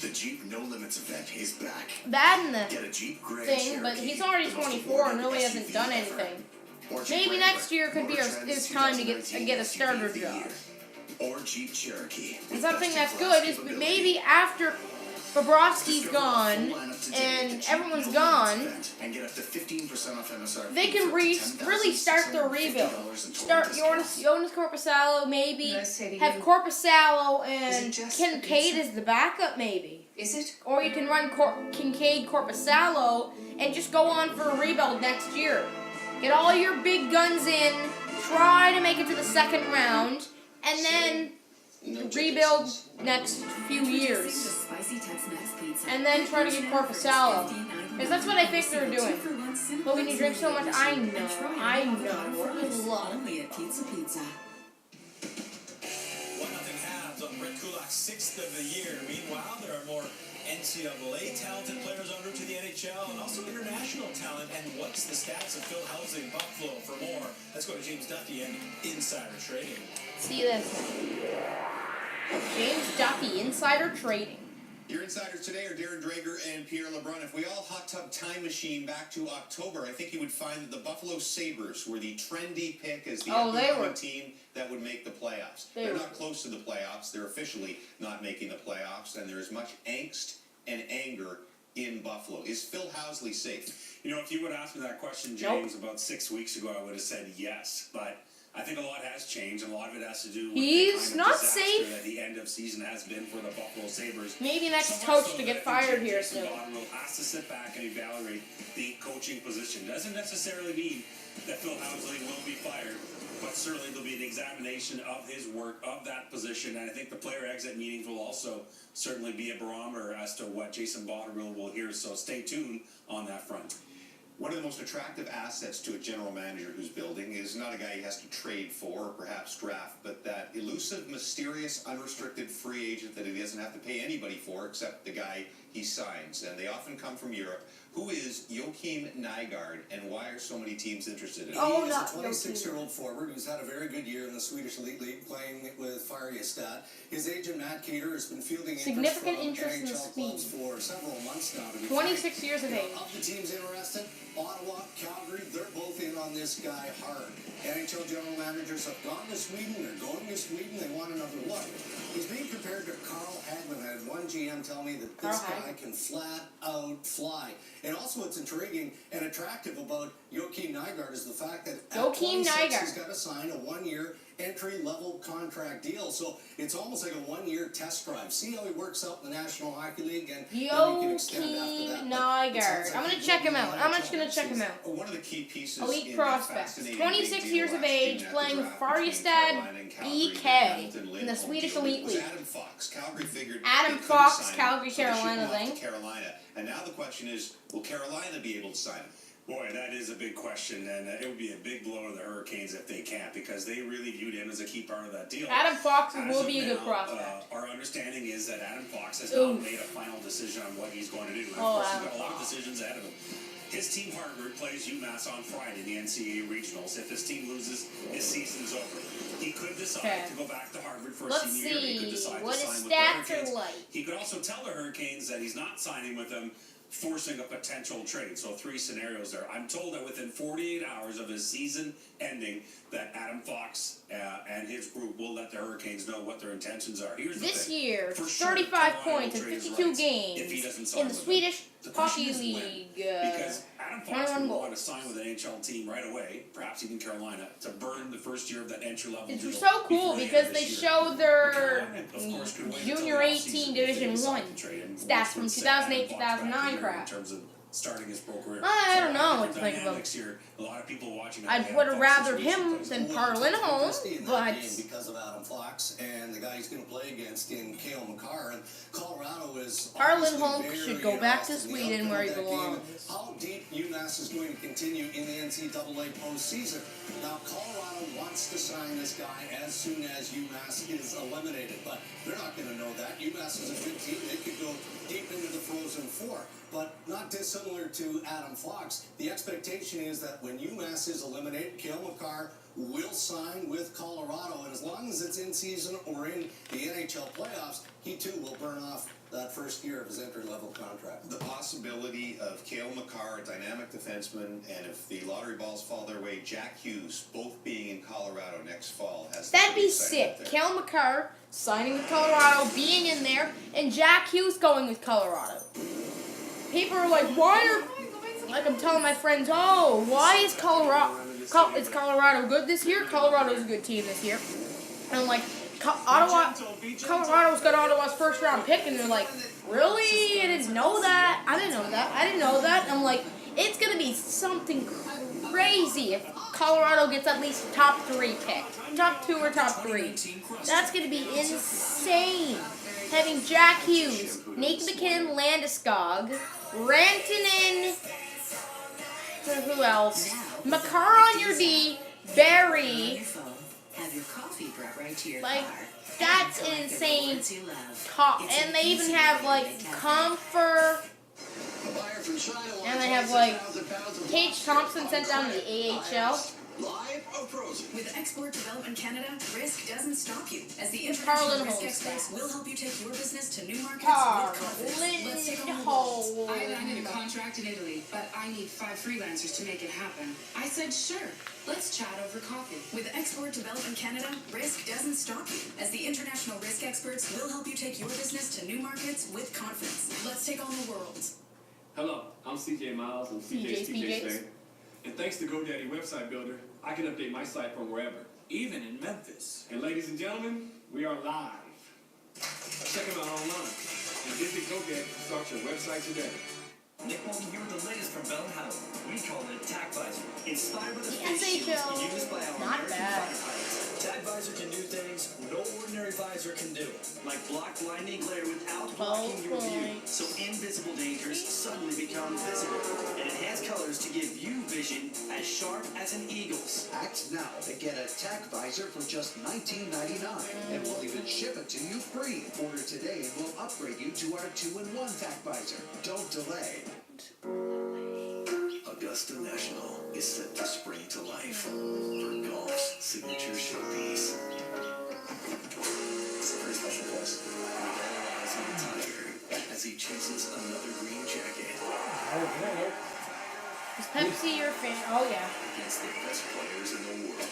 The Jeep No Limits event is back. Bad in the Get a Jeep Grand thing, but he's already 24 and really hasn't done anything. Maybe next year could be his time to get a starter job. Or Jeep Cherokee. And something that's good is maybe after Bobrovsky's gone and everyone's gone, they can really start their rebuild. Start Jonas Corposalo, maybe have Corposalo and Kincaid as the backup, maybe. Is it? Or you can run Kincaid, Corposalo, and just go on for a rebuild next year. Get all your big guns in, try to make it to the 2nd round, and then rebuild next few years. And then try to get Corposalo. Because that's what I think they're doing. But when you drink so much, I know. Good luck. 1-0 Habs on Brett Kulak's 6th of the year. Meanwhile, there are more NCAA talented players en route to the NHL and also international talent. And what's the stats of Phil Housley in Buffalo? For more, let's go to James Duffy and Insider Trading. See this. James Duffy, Insider Trading. Your insiders today are Darren Drager and Pierre LeBrun. If we all hot tub time machine back to October, I think you would find that the Buffalo Sabres were the trendy pick as the up-and-coming team that would make the playoffs. They're not close to the playoffs. They're officially not making the playoffs, and there is much angst and anger in Buffalo. Is Phil Housley safe? You know, if you would ask me that question, James, about 6 weeks ago, I would have said yes. But I think a lot has changed, and a lot of it has to do with He's the kind not of disaster safe. that the end of season has been for the Buffalo Sabres. Maybe next So much coach so to that get I think fired here Jason soon. Botterill has to sit back and evaluate the coaching position. Doesn't necessarily mean that Phil Housley will be fired, but certainly there'll be an examination of his work, of that position, and I think the player exit meetings will also certainly be a barometer as to what Jason Botterill will hear, so stay tuned on that front. One of the most attractive assets to a general manager who's building is not a guy he has to trade for or perhaps draft, but that elusive, mysterious, unrestricted free agent that he doesn't have to pay anybody for except the guy he signs. And they often come from Europe. Who is Joachim Nygard, and why are so many teams interested in him? Oh, He is not a 26-year-old forward who's had a very good year in the Swedish Elite League playing with Färjestad. His agent, Matt Cater, has been fielding Significant interest interest in from NHL Sweden. clubs for several months now. To be 26 frank. years of age. Of the teams interested, Ottawa, Calgary, they're both in on this guy hard. NHL general managers have gone to Sweden, they're going to Sweden, they want another look. He's being compared to Carl Hagman. I had one GM tell me that this guy can flat out fly. And also what's intriguing and attractive about Joachim Nygard is the fact that at Joachim 26, Nygard. he's got to sign a one-year entry-level contract deal. So it's almost like a one-year test drive. See how he works out in the National Hockey League, and then you can extend after that. Joachim But it sounds Nygard. like I'm gonna he's check him going out. to I'm the just gonna NHL check him season. out. One of the key pieces Elite in prospect. that fascinating 26 big years deal of last age, June at the playing draft Färjestad between Carolina and Calgary, BK the Hamilton in the Lindholm Swedish deal, Elite was League. Adam Fox. Calgary figured Adam they couldn't Fox, sign him, Calgary, so they shipped Carolina him off thing. to Carolina. And now the question is, will Carolina be able to sign him? Boy, that is a big question, and it would be a big blow to the Hurricanes if they can't, because they really viewed him as a key part of that deal. Adam Fox As will of be a good now, prospect. Our understanding is that Adam Fox has Oof. not made a final decision on what he's going to do. And of Oh, course, he's Adam got a lot of Fox. decisions ahead of him. His team Harvard plays UMass on Friday in the NCAA regionals. If his team loses, his season's over. He could decide Okay. to go back to Harvard for Let's a senior year. He could see decide what to his sign with the stats Hurricanes. are like. He could also tell the Hurricanes that he's not signing with them, forcing a potential trade. So 3 scenarios there. I'm told that within 48 hours of his season ending, that Adam Fox and his group will let the Hurricanes know what their intentions are. Here's the This thing. year, For sure, 35 Carolina points will in trade his 52 rights if he doesn't games sign in the with them. Swedish The question Hockey is when. League. Because Adam Fox 21 would want goals. to sign with an NHL team right away, perhaps even Carolina, to burn the first year of that entry-level It's deal so cool before the end because of they this year. show their Carolina, of course, could wait until Junior the 18 offseason if they Division decide 1 to trade him, stats which from would set Adam 2008, Fox back 2009 a year crap. in terms of starting his pro career. I don't know So, what to think of him. dynamics here. A lot of people watching. I how would the have Adam Fox rathered situation him plays than out. Parlin home, Interesting in that but game because of Adam Fox and the guy he's going to play against in Cale Makar. And Colorado is Parlin obviously Holm very should go back to interested in the Sweden outcome where of he that belongs. game. How deep UMass is going to continue in the NCAA postseason. Now, Colorado wants to sign this guy as soon as UMass is eliminated, but they're not going to know that. UMass is a good team. They could go deep into the Frozen Four. But not dissimilar to Adam Fox, the expectation is that when UMass is eliminated, Cale Makar will sign with Colorado, and as long as it's in season or in the NHL playoffs, he too will burn off that first year of his entry-level contract. The possibility of Cale Makar, a dynamic defenseman, and if the lottery balls fall their way, Jack Hughes, both being in Colorado next fall, has to that'd be exciting sick. up there. Cale Makar signing with Colorado, being in there, and Jack Hughes going with Colorado. People are like, why are... Like I'm telling my friends, oh, why is is Colorado good this year? Colorado's a good team this year. And I'm like, Colorado's got Ottawa's first round pick, and they're like, really? I didn't know that. I didn't know that. I didn't know that. And I'm like, it's gonna be something crazy if Colorado gets at least top 3 pick, top 2 or top 3. That's gonna be insane. Having Jack Hughes, Nate McKinnon, Landeskog, Rantanen, who else? Makar on your D, Barry. Have your coffee brought right to your Like, car. that's an insane top. And they even have, like, Comfort. And they have, like, Tage Thompson sent down to the AHL. With Export Development Canada, risk doesn't stop you. As the Parlin international risk Holmes experts, we'll help you take your business to new markets Parlin with confidence. Let's take on the world. Holmes. I landed a contract in Italy, but I need 5 freelancers to make it happen. I said, sure, let's chat over coffee. With Export Development Canada, risk doesn't stop you. As the international risk experts, we'll help you take your business to new markets with confidence. Let's take on the world. Hello, I'm CJ Miles and CJ's CJ's PJ PJs. Sting. And thanks to GoDaddy Website Builder, I can update my site from wherever, even in Memphis. And ladies and gentlemen, we are live. Check them out online. And visit GoDaddy to start your website today. Nick won't give you the latest from Bell Howell. We call it a Tac Visor. Inspired by the face SHL. shields used by our Not American bad. fighter pilots. Tac Visor can do things no ordinary visor can do. Like block blinding glare without blocking your view. So invisible dangers suddenly become visible. And enhance colors to give you vision as sharp as an eagle's. Act now to get a Tac Visor for just $19.99. And we'll even ship it to you free. Order today and we'll upgrade you to our 2-in-1 Tac Visor. Don't delay. Augusta National is set to spring to life for golf's signature showpiece. It's a very special place. Miguel lies on the Tiger as he chases another green jacket. Is Pepsi your fan? Oh, yeah. Against the best players in the world.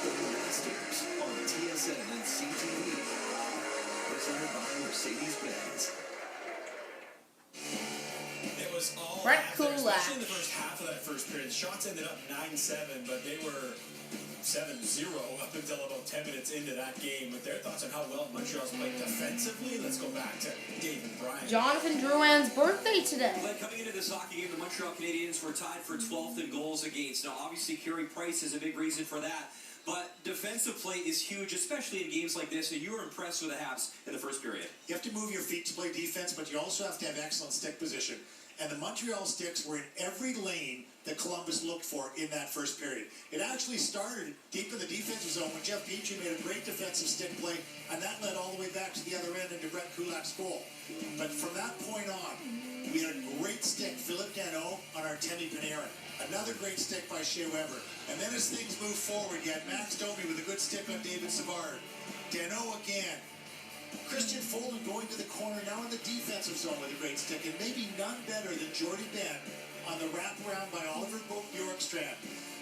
The Masters on TSN and CTV. Presented by Mercedes-Benz. It was all Brett out there, especially Kulak. in the first half of that first period. The shots ended up 9-7, but they were 7-0 up until about 10 minutes into that game. With their thoughts on how well Montreal's played defensively, let's go back to David Bryan. Jonathan Drouin's birthday today. Well, coming into this hockey game, the Montreal Canadiens were tied for 12th in goals against. Now, obviously, Carey Price is a big reason for that. But defensive play is huge, especially in games like this, and you were impressed with the Habs in the first period. You have to move your feet to play defense, but you also have to have excellent stick position. And the Montreal sticks were in every lane that Columbus looked for in that first period. It actually started deep in the defensive zone when Jeff Petrie made a great defensive stick play, and that led all the way back to the other end into Brett Kulak's goal. But from that point on, we had a great stick, Philip Danault, on Artemi Panarin. Another great stick by Shea Weber. And then as things moved forward, you had Max Domi with a good stick on David Savard. Danault again. Christian Folin going to the corner, now in the defensive zone with a great stick. And maybe none better than Jordy Ben on the wraparound by Oliver Bjorkstrand.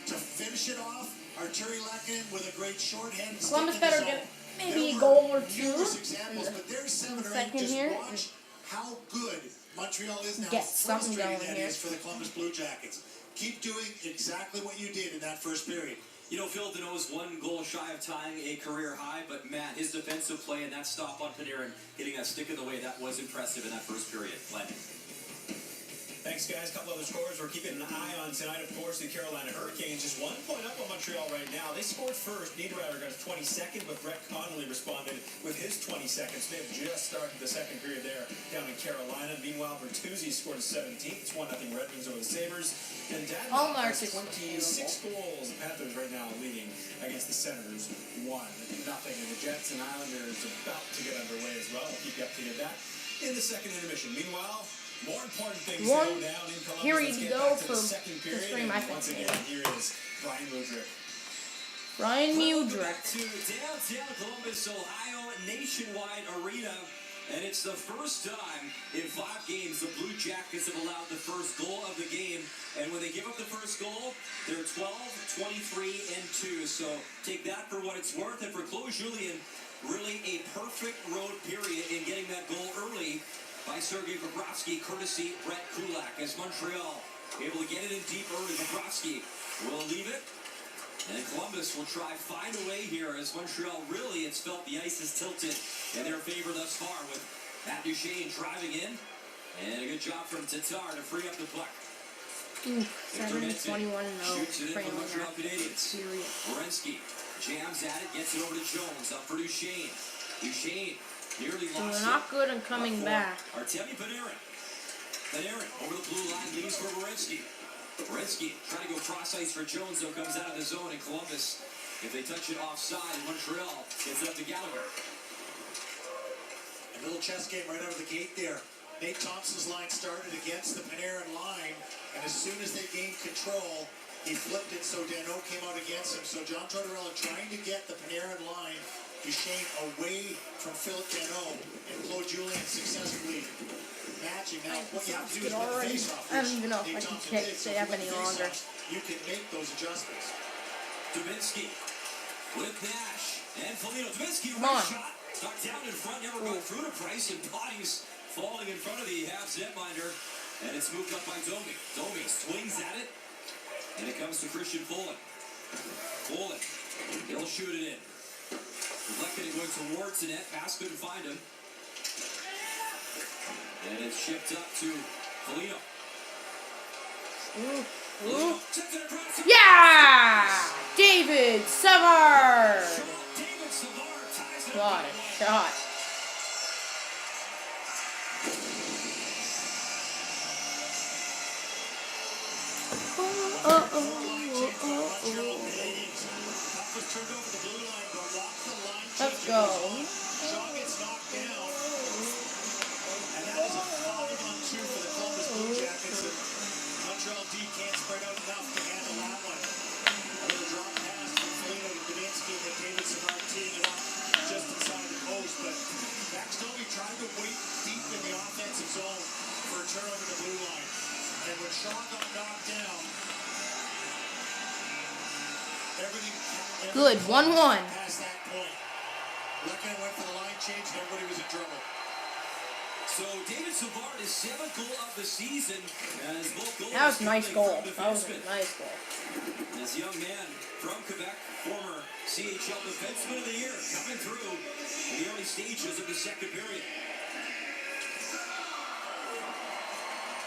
To finish it off, Arturi Lehkonen with a great shorthanded stick Columbus in the better zone. get maybe a goal or two. Numerous examples, but there's 7 or 8. Just here. watch how good Montreal is now. Get something Frustrating going that here. is for the Columbus Blue Jackets. Keep doing exactly what you did in that first period. You know, Phil Danault is 1 goal shy of tying a career high, but man, his defensive play and that stop on Panarin, hitting that stick in the way, that was impressive in that first period. Glenn. Thanks, guys. A couple other scores we're keeping an eye on tonight. Of course, the Carolina Hurricanes just 1 point up on Montreal right now. They scored first. Niederreiter got 22nd, but Brett Connolly responded with his 20 seconds. They have just started the second period there down in Carolina. Meanwhile, Bertuzzi scored his 17th. It's 1-0 Red Wings over the Sabres. And Dadonov has 26 goals. The Panthers right now leading against the Senators 1-0. And the Jets and Islanders about to get underway as well. I'll keep you up to date with that in the second intermission. Meanwhile, more important things to go down in Columbus. Period Let's to get go back to for the second period. stream, I And think. once again, here is Brian Mudryk. Brian Welcome Mudryk. back to downtown Columbus, Ohio, Nationwide Arena. And it's the first time in 5 games the Blue Jackets have allowed the first goal of the game. And when they give up the first goal, they're 12-23-2. So take that for what it's worth. And for Claude Julien, really a perfect road period in getting that goal early by Sergei Bobrovsky, courtesy Brett Kulak, as Montreal able to get it in deep early. Bobrovsky will leave it. And Columbus will try find a way here as Montreal really, it's felt the ice is tilted in their favor thus far with Matt Duchene driving in. And a good job from Tatar to free up the puck. 7-21-0. Shoots it in for Trailing Montreal that Canadiens. period. Werenski jams at it, gets it over to Jones, up for Duchene. Duchene nearly So lost they're not it. good and coming back. Artemi Panarin. Panarin over the blue line leaves for Werenski. Werenski trying to go cross ice for Jones, though comes out of the zone in Columbus. If they touch it offside, Montreal gets it up to Gallagher. A little chess game right out of the gate there. Nate Thompson's line started against the Panarin line, and as soon as they gained control, he flipped it so Danault came out against him. So John Tortorella trying to get the Panarin line, Duchene away from Philip Danault, and Claude Julien successfully matching. Now, what you have to do is with the face-off, I don't even know if I can stay up any longer. you can make those adjustments. Dubinsky with Nash and Foligno. Dubinsky, Come on. shot. Knocked down in front, never got through to Price, and bodies falling in front of the Habs netminder. And it's moved up by Domi. Domi swings at it. And it comes to Christian Folin. Folin, he'll shoot it in. Deflected it going towards the net. Pass couldn't find him. And it's shipped up to Foligno. Yeah! David Savard! What a shot. Let's go. Shaw gets knocked down. And that is a 5-on-2 for the Columbus Blue Jackets. Montreal D can't spread out enough to handle that one. A little drop pass from Foligno to Dubinsky, and then David Savard teeing it up just inside the post. But Max Domi tried to wait deep in the offensive zone for a turnover to the blue line. And when Shaw got knocked down, everything Good, 1-1. past that point. Looking went for the line change, and everybody was in trouble. So David Savard is 7th goal of the season. As both goals That was a nice goal. from That was a defensemen. nice goal. This young man from Quebec, former CHL Defenseman of the Year, coming through in the early stages of the second period.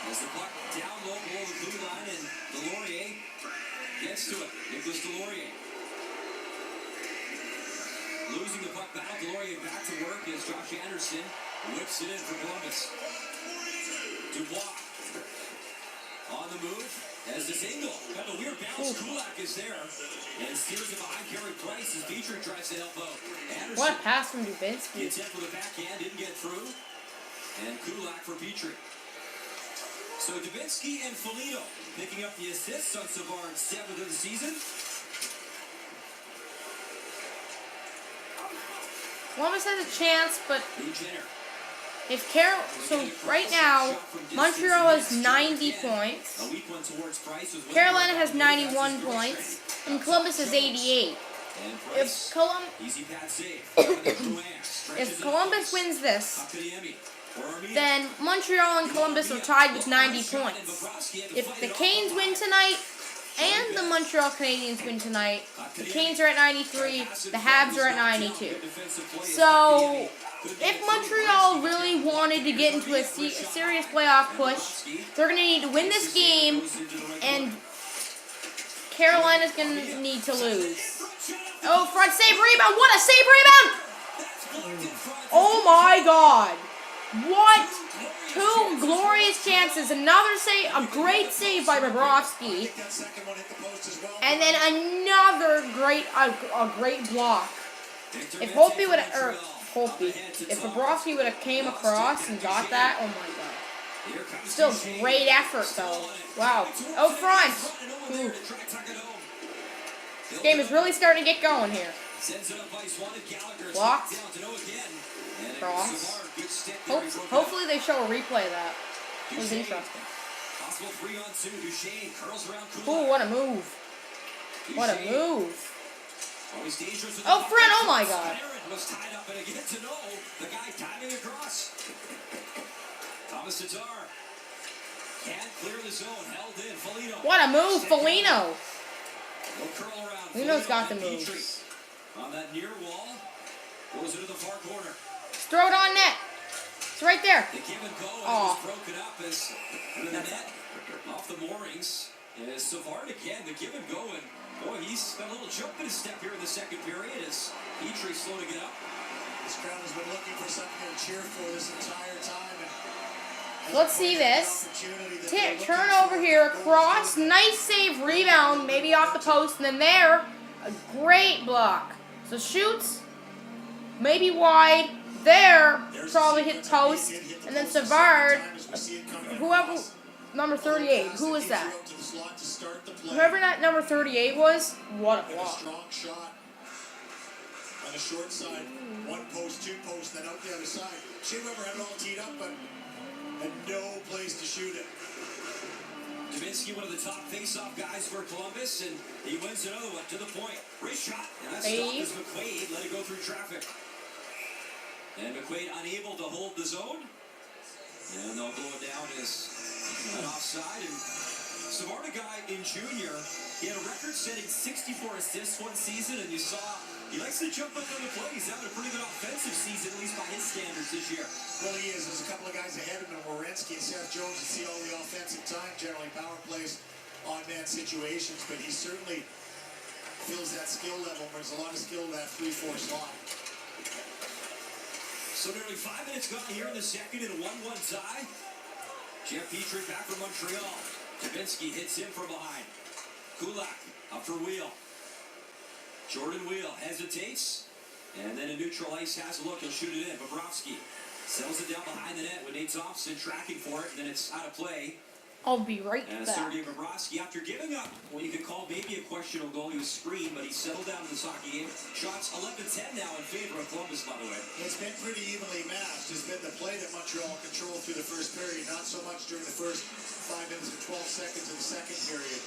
As the puck down low below the blue line, and Delorier gets to it. Nicholas Delorier. Losing the puck back, Delorier back to work as Josh Anderson whips it in for Columbus. Dubois on the move as this angle. Got a weird bounce. Kulak is there and steers it behind Carey Price as Petrie tries to help out. Anderson What a pass from Dubinsky. gets in for the backhand, didn't get through. And Kulak for Petrie. So Dubinsky and Foligno picking up the assists on Savard's 7th of the season. Columbus has a chance, but Jenner. if so right now, Montreal has 90 points, A weak one towards Price was Carolina has 91 points, and Columbus has 88. If easy pad save. If Columbus wins this, then Montreal and Columbus are tied with 90 points. If the Canes win tonight, and the Montreal Canadiens win tonight, the Canes are at 93, the Habs are at 92. So, if Montreal really wanted to get into a serious playoff push, they're going to need to win this game, and Carolina's going to need to lose. Oh, front save rebound! What a save rebound! Oh my god! What? 2 glorious chances. Another save, a great save by Bobrovsky. And then another great, a great block. If Holtby would have, if Bobrovsky would have came across and got that, oh my god. Still great effort though. Wow. Oh, front. Ooh. This game is really starting to get going here. Blocked. Cross. Hopefully they show a replay of that. It was interesting. Ooh, what a move. What a move. Oh, front, oh my god. What a move, Foligno. Foligno's got the moves. On that near wall, goes into the far corner. Throw it on net. It's right there. The give and go was broken up as under the net off the moorings. As Savard again, the give and go, and boy, he's got a little jump in his step here in the second period as Petrie slow to get up. This crowd has been looking for something to cheer for this entire time. Let's see this. Turn over here, cross, nice save, rebound, maybe off the post, and then there, a great block. So shoots, maybe wide, there, probably hit post, and then Savard, whoever, number 38, who was that? Whoever that number 38 was, what a block. Strong shot on the short side, 1 post, 2 posts, then out the other side. Shea Weber had it all teed up, but had no place to shoot it. Dubinsky, one of the top face-off guys for Columbus, and he wins another one to the point. Great shot, and that's stopped as McQuaid let it go through traffic. And McQuaid unable to hold the zone, and they'll blow it down as An offside, and Savard guy in junior, he had a record-setting 64 assists one season, and you saw he likes to jump up on the play. He's having a pretty good offensive season, at least by his standards this year. Well, he is. There's a couple of guys ahead of him, Werenski and Seth Jones, to see all the offensive time, generally power plays, on-man situations, but he certainly feels that skill level, brings a lot of skill to that 3-4 slot. So nearly 5 minutes gone here in the second in a 1-1 tie. Jeff Petrie back from Montreal. Dubinsky hits him from behind. Kulak up for Wheel. Jordan Wheel hesitates, and then a neutral ice has a look. He'll shoot it in. Bobrovsky settles it down behind the net with Nate Thompson tracking for it, and then it's out of play. I'll be right And back. Sergei Bobrovsky, after giving up what you could call maybe a questionable goal, he was screened, but he settled down in this hockey game. Shots 11-10 now in favor of Columbus, by the way. It's been pretty evenly matched. It's been the play that Montreal controlled through the first period, not so much during the first 5 minutes and 12 seconds of the second period.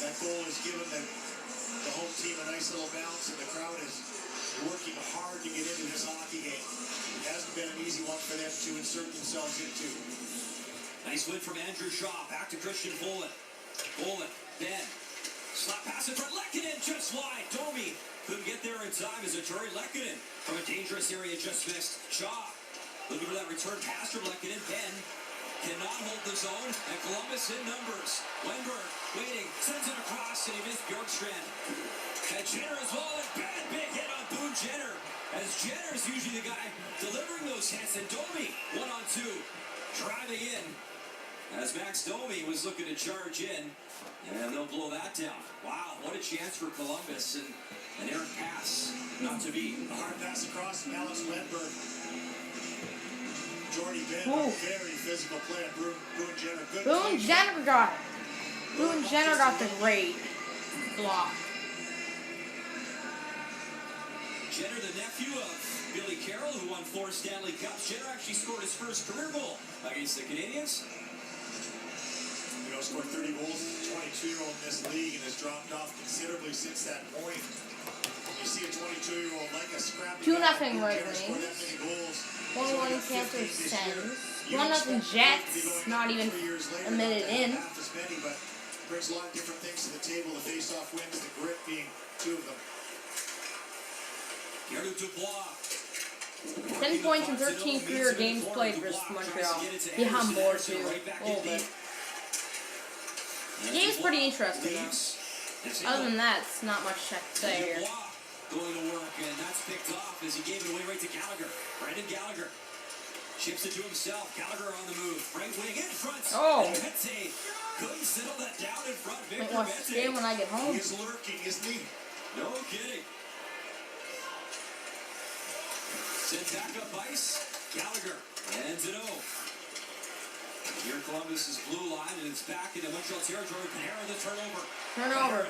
That goal has given the home team a nice little bounce, and the crowd is working hard to get into this hockey game. It hasn't been an easy one for them to insert themselves into. Nice win from Andrew Shaw. Back to Christian Bolin. Bolin, Ben. Slap pass in front. Lehkonen just wide. Domi couldn't get there in time as Arturi Lehkonen from a dangerous area just missed. Shaw looking for that return pass from Lehkonen. Ben cannot hold the zone, and Columbus in numbers. Wenberg waiting, sends it across, and he missed Bjorkstrand. And Jenner as well, and bad big hit on Boone Jenner, as Jenner is usually the guy delivering those hits, and Domi 1-on-2 driving in as Max Domi was looking to charge in, and they'll blow that down. Wow, what a chance for Columbus, and an errant pass, not to be. A hard pass across from Alex Wenberg. Jordy Ben, a very physical player. Boone Jenner, good. Boone Jenner got the great block. Jenner, the nephew of Billy Carroll, who won 4 Stanley Cups. Jenner actually scored his first career goal against the Canadiens. Scored 30 goals as a 22-year-old in this league and has dropped off considerably since that point. You see a 22-year-old like a scrappy 2-0 Red Wings. 1-1 1-1 Panthers Sens. 1-0 Jets. Not even a minute in. But brings a lot of different things to the table. The face-off wins, the grit being 2 of them. Pierre Dubois. 10 points in 13 career games played versus Montreal. Yeah, I'm bored too. A little bit. The game's pretty interesting though. Other than that, it's not much to say here. Going to work, and that's picked off as he gave it away right to Gallagher. Brandon Gallagher chips it to himself. Gallagher on the move. Right wing in front. Oh. And Mete couldn't settle that down in front. Might watch this game when I get home. He's lurking, isn't he? No kidding. Sent back up ice. Gallagher ends it over. Here Columbus's blue line, and it's back into Montreal territory. Panarin the turnover. Turnover.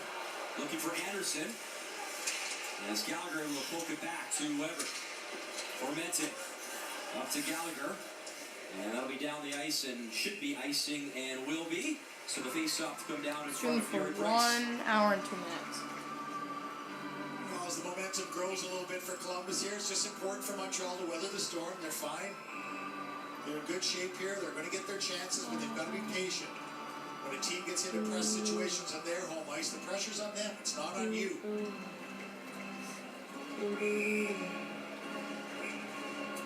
Looking for Anderson. As Gallagher will poke it back to Weber. Formented. Up to Gallagher. And that'll be down the ice and should be icing and will be. So the face-off to come down in front of Gary Price. 1 hour and 2 minutes. Well, as the momentum grows a little bit for Columbus here, it's just important for Montreal to weather the storm. They're fine. They're in good shape here. They're going to get their chances, but they've got to be patient. When a team gets into press situations on their home ice, the pressure's on them. It's not on you.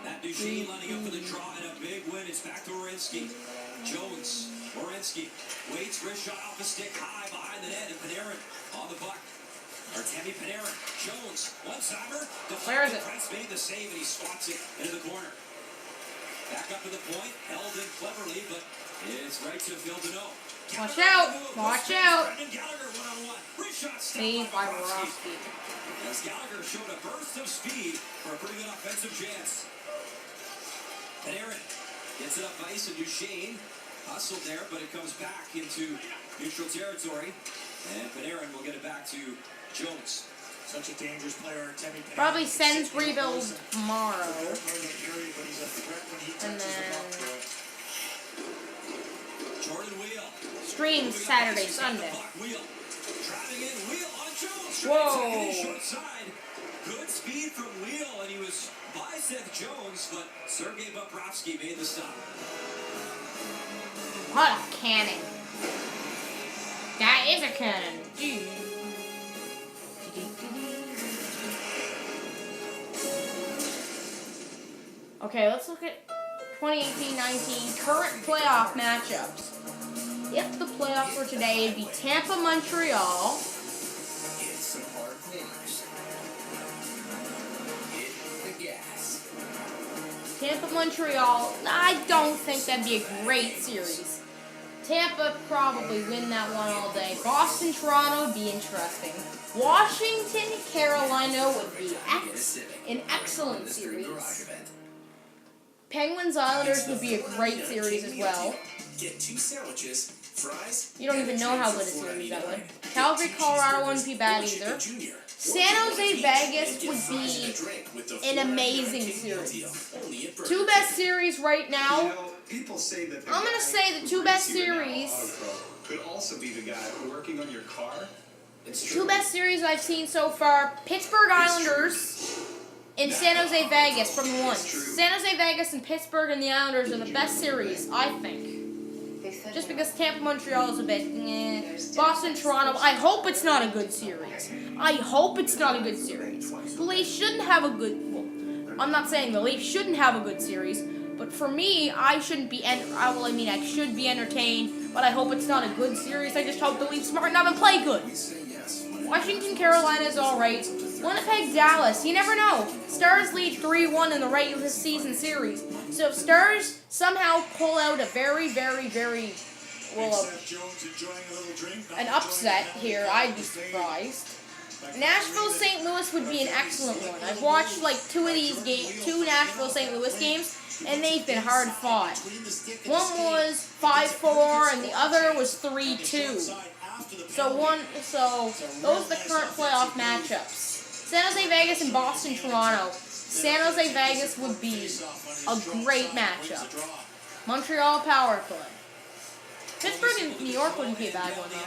Matt Duchene lining up for the draw and a big win. It's back to Werenski. Jones. Werenski waits. Wrist shot off the stick high behind the net. And Panarin on the puck. Artemi Panarin. Jones. One-timer. Where is it? Price made the save, and he swats it into the corner. Back up to the point, held in cleverly, but it's right to Phil Deneau. Watch out! Watch out! Gallagher 1-on-1. Reshot Save by Bobrovsky. As Gallagher showed a burst of speed for a pretty good offensive chance. Panarin gets it up ice, and Duchene hustled there, but it comes back into neutral territory. And Panarin will get it back to Jones. Such a dangerous player, Artemi Panarin. Probably Sens rebuild tomorrow. And then Jordan Wheel. Stream Saturday, Sunday. Wheel. Driving in, Wheel on Jones. Whoa. Short side. Good speed from Wheel, and he was by Seth Jones, but Sergei Bobrovsky made the stop. What a cannon. That is a cannon. Okay, let's look at 2018-19 current playoff matchups. If the playoff for today, it'd be Tampa, Montreal. Hit some hard corners. Hit the gas. Tampa, Montreal. I don't think that'd be a great series. Tampa probably win that one all day. Boston, Toronto would be interesting. Washington, Carolina would be an excellent series. Penguins, Islanders would be a great series as well. Get 2 sandwiches, fries. You don't even know how good a series that would. Calgary, Colorado wouldn't be bad either. San Jose, Vegas would be an amazing series. 2 best series right now. People say that I'm going to say the 2 best series. Could also be the guy working on your car. 2 best series I've seen so far. Pittsburgh Islanders and San Jose Vegas from the ones. San Jose Vegas and Pittsburgh and the Islanders are the best series, I think. Just because Tampa Montreal is a bit Boston Toronto, I hope it's not a good series. I hope it's not a good series. The Leafs shouldn't have a good. Well, I'm not saying the Leafs shouldn't have a good series, but for me, I shouldn't be. I should be entertained, but I hope it's not a good series. I just hope the Leafs smarten up and play good. Washington, Carolina is all right. Winnipeg, Dallas, you never know. Stars lead 3-1 in the regular season series. So if Stars somehow pull out a very, very, very, well, an upset here, I'd be surprised. Nashville, St. Louis would be an excellent one. I've watched like 2 of these games, 2 Nashville, St. Louis games, and they've been hard fought. One was 5-4, and the other was 3-2. So those are the current playoff matchups. San Jose Vegas and Boston Toronto. San Jose Vegas would be a great matchup. Montreal power play. Pittsburgh and New York wouldn't be a bad one though.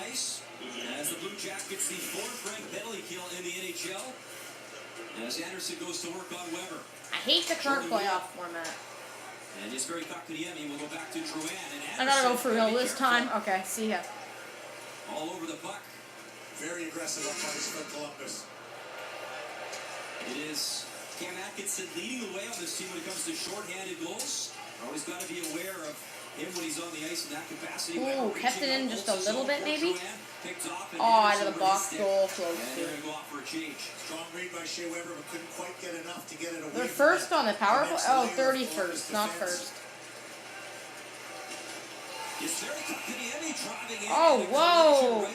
As the Blue Jackets, the 4th ranked penalty kill in the NHL. As Anderson goes to work on Weber. I hate the current playoff format. And just very Kotkaniemi will go back to Drouin. I gotta go for real this time. Okay, see ya. All over the puck. Very aggressive up ice for Columbus. It is Cam Atkinson leading the way on this team when it comes to shorthanded goals. Always got to be aware of him when he's on the ice in that capacity. Ooh, kept it in just a little bit maybe. Oh, out of the box goal, close to. Strong read by Shea Weber, but couldn't quite get enough to get it away. They're first on the power play? Oh, 31st, not first. Oh, whoa!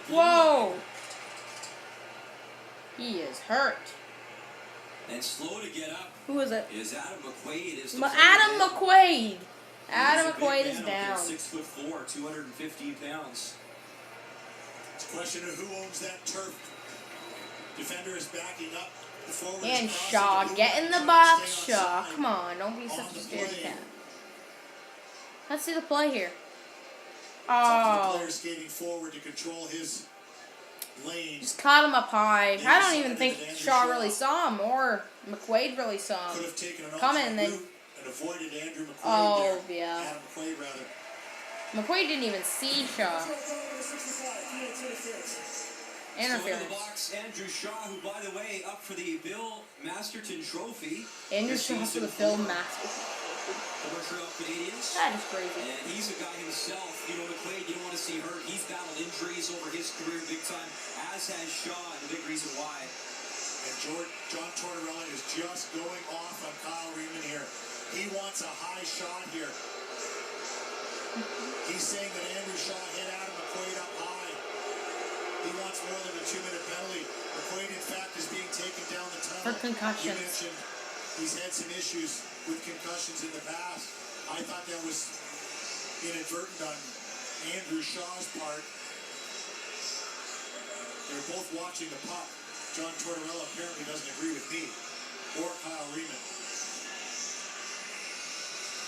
Whoa! He is hurt. And slow to get up. Who is it? Is Adam McQuaid. Adam McQuaid. Adam McQuaid is down. 6'4", 215 pounds. It's a question of who owns that turf. Defender is backing up. The forward and Shaw, get in the box, Shaw. Come on, don't be such a scaredy cat. Let's see the play here. Oh. The player skating forward to control his lane. Just caught him up high. I don't even think Shaw really saw him, or McQuaid really saw him. Coming and then. And avoided Andrew McQuaid. Oh, yeah. Adam McQuaid, rather. McQuaid didn't even see Shaw. Interference. So in the box, Andrew Shaw, who, by the way, up for the Bill Masterton Trophy. Andrew Shaw for the Bill Masterton. The Montreal Canadiens. That is crazy. And he's a guy himself. You know, McQuaid, you don't want to see hurt. He's battled injuries over his career big time, as has Shaw, and the big reason why. And John Tortorella is just going off on Kyle Riemann here. He wants a high shot here. He's saying that Andrew Shaw hit Adam McQuaid up high. He wants more than a 2-minute penalty. McQuaid, in fact, is being taken down the tunnel. For concussions. You mentioned he's had some issues with concussions in the past. I thought that was inadvertent on Andrew Shaw's part. They're both watching the puck. John Tortorella apparently doesn't agree with me or Kyle Riemann.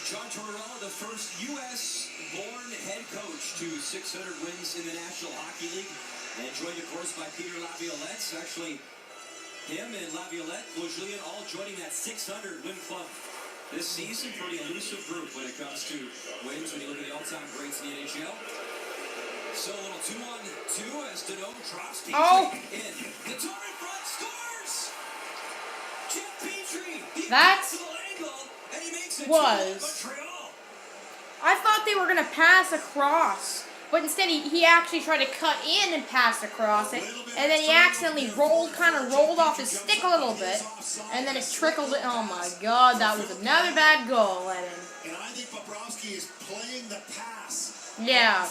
John Tortorella, the first U.S.-born head coach to 600 wins in the National Hockey League, and joined, of course, by Peter Laviolette. Actually, him and Laviolette, Beaujolien, all joining that 600 win club this season. Pretty elusive group when it comes to wins when you look at the all-time greats in the NHL. So a little 2-on-2 as Deneau drops Petrie in. The door in front scores! Jeff Petrie! That and he makes it was... I thought they were going to pass across. But instead, he actually tried to cut in and pass across it. And then he accidentally kind of rolled off his stick a little bit. And then it trickled it. Oh my God, that was another bad goal, Lennon. And I think Bobrovsky is playing the pass. Yeah,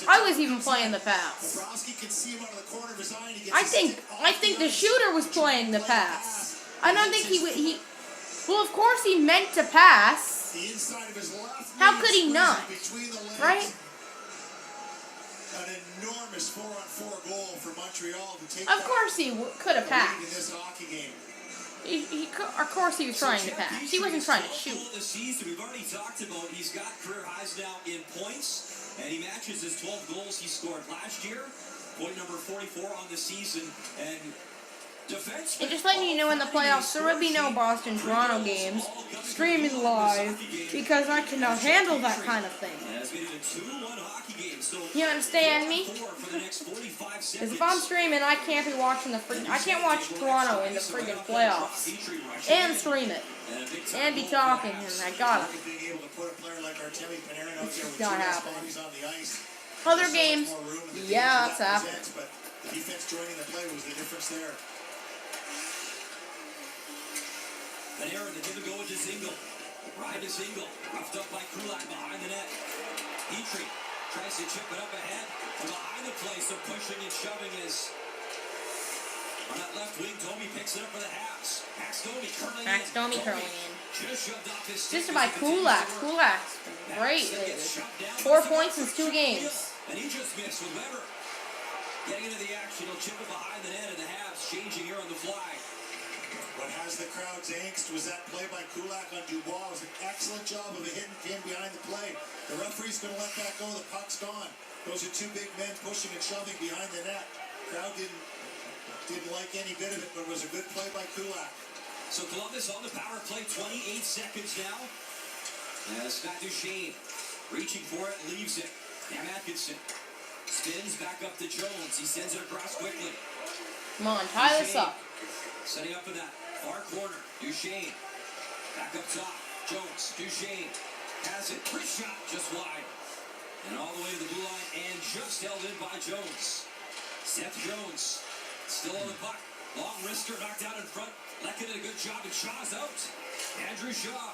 I was even playing the pass. Bobrovsky can see him out of the corner of his eye. I think the shooter was playing the pass. I don't think he well, of course he meant to pass. The inside of his left. How could he not? Right? An enormous 4-on-4 goal for Montreal to take. Of course he could have passed. In this hockey game. Of course he was trying to pass. He wasn't trying to shoot. This season, we've already talked about he's got career highs now in points, and he matches his 12 goals he scored last year. Point number 44 on the season, and defense. And just letting you know, in the playoffs, there will be no Boston-Toronto games streaming live because I cannot handle that kind of thing. You understand me? Because if I'm streaming, I can't be watching I can't watch Toronto in the friggin' playoffs and stream it and be talking, and I gotta. It's not happening. Other games, yeah, that's happening. Defense joining the play was the difference there. An error to give a go to Zingle. Ride to Zingle. Roughed up by Kulak behind the net. Petrie tries to chip it up ahead. From behind the play, so pushing and shoving is on that left wing. Domi picks it up for the Habs. Max Domi curling in. Just shoved off his stick. Just by Kulak. Kulak's great lately. 4 points in 2 games. And he just missed with Weber. Getting into the action, he'll chip it behind the net, and the Habs changing here on the fly. What has the crowd's angst was that play by Kulak on Dubois. It was an excellent job of a hidden pin behind the play. The referee's going to let that go. The puck's gone. Those are 2 big men pushing and shoving behind the net. Crowd didn't like any bit of it, but it was a good play by Kulak. So Columbus on the power play, 28 seconds now. Scott Duchesne reaching for it, leaves it. Cam Atkinson spins back up to Jones. He sends it across quickly. Come on, tie this up. Setting up for that far corner. Duchesne back up top. Jones. Duchesne has it. Wrist shot just wide. And all the way to the blue line and just held in by Jones. Seth Jones still on the puck. Long wrister knocked out in front. Lekin did a good job and Shaw's out. Andrew Shaw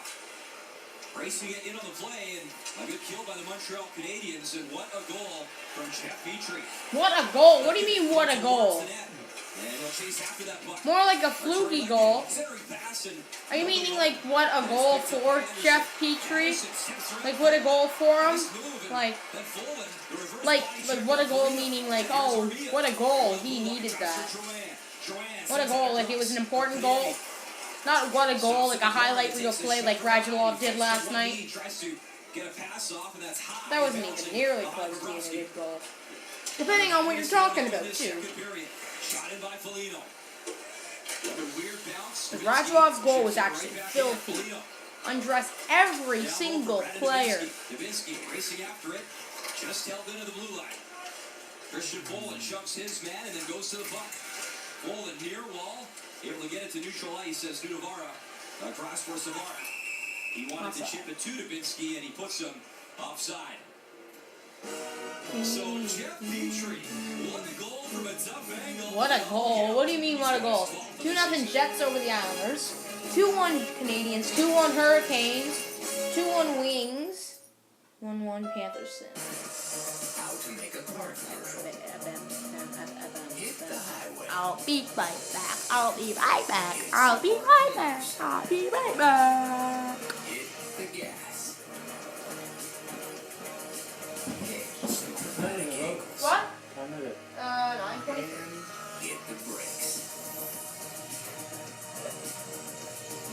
racing it in on the play and a good kill by the Montreal Canadiens. And what a goal from Jeff Petrie. What a goal. What do you mean, what a goal? And he'll chase after that puck. More like a fluky goal. Are you meaning like what a goal for Jeff Petrie? Like what a goal for him? Like what a goal meaning like, oh, what a goal, he needed that. What a goal, like it was an important goal. Not what a goal, like a highlight reel play like Radulov did last night. That wasn't even nearly close to being a good goal. Depending on what you're talking about, too. Shot in by Foligno. Weird bounce. Radulov's goal was actually filthy. Undressed every single player. Davinsky racing after it. Just held into the blue line. Christian Poland shoves his man and then goes to the puck. Poland near wall. Able to get it to neutral ice, says Nunavara. Across for Savard. He wanted to chip it to Davinsky and he puts him offside. So Jeff Petrie, what a goal from a tough angle. What a goal. What do you mean what a goal? 2-0 Jets over the Islanders. 2-1 Canadiens. 2-1 Hurricanes. 2-1 Wings. 1-1 Panthers. How to make a partner. Hit the highway. I'll be right back. I'll be right back. I'll be right back. I'll be right back. Hit the gas. What? 9:20. Hit the brakes.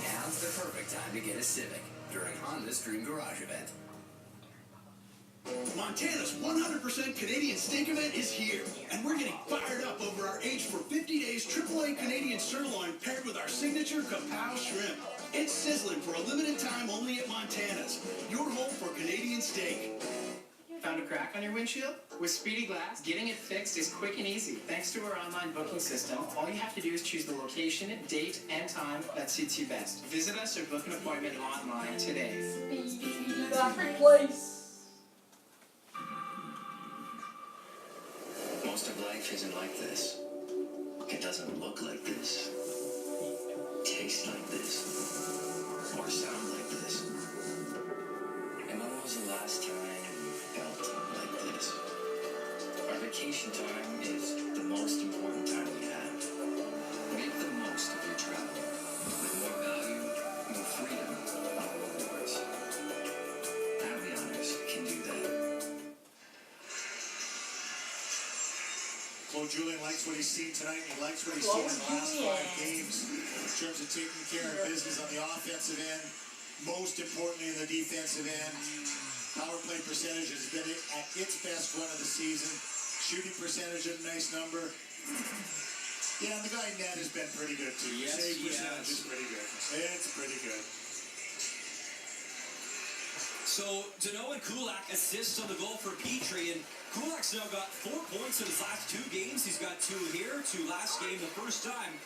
Now's the perfect time to get a Civic during Honda's Dream Garage event. Montana's 100% Canadian steak event is here, and we're getting fired up over our aged for 50 days AAA Canadian sirloin paired with our signature kapow shrimp. It's sizzling for a limited time only at Montana's. Your home for Canadian steak. Found a crack on your windshield? With Speedy Glass, getting it fixed is quick and easy. Thanks to our online booking system, all you have to do is choose the location, date, and time that suits you best. Visit us or book an appointment online today. Most of life isn't like this. It doesn't look like this, taste like this, or sound like this. And when was the last time you felt like this? Our vacation time is the most important time we have. Make the most of your travel with more value, more freedom, more rewards. Aviators can do that. Claude Julien likes what he's seen tonight, and he likes what he's seen in the last 5 games in terms of taking care of business on the offensive end, most importantly in the defensive end. Power play percentage has been at its best run of the season. Shooting percentage at a nice number. Yeah, and the guy Ned has been pretty good too. Yes, Save he percentage has. is pretty good. It's pretty good. So, Dano and Kulak assists on the goal for Petrie, and Kulak's now got 4 points in his last 2 games. He's got 2 here, 2 last game. The first time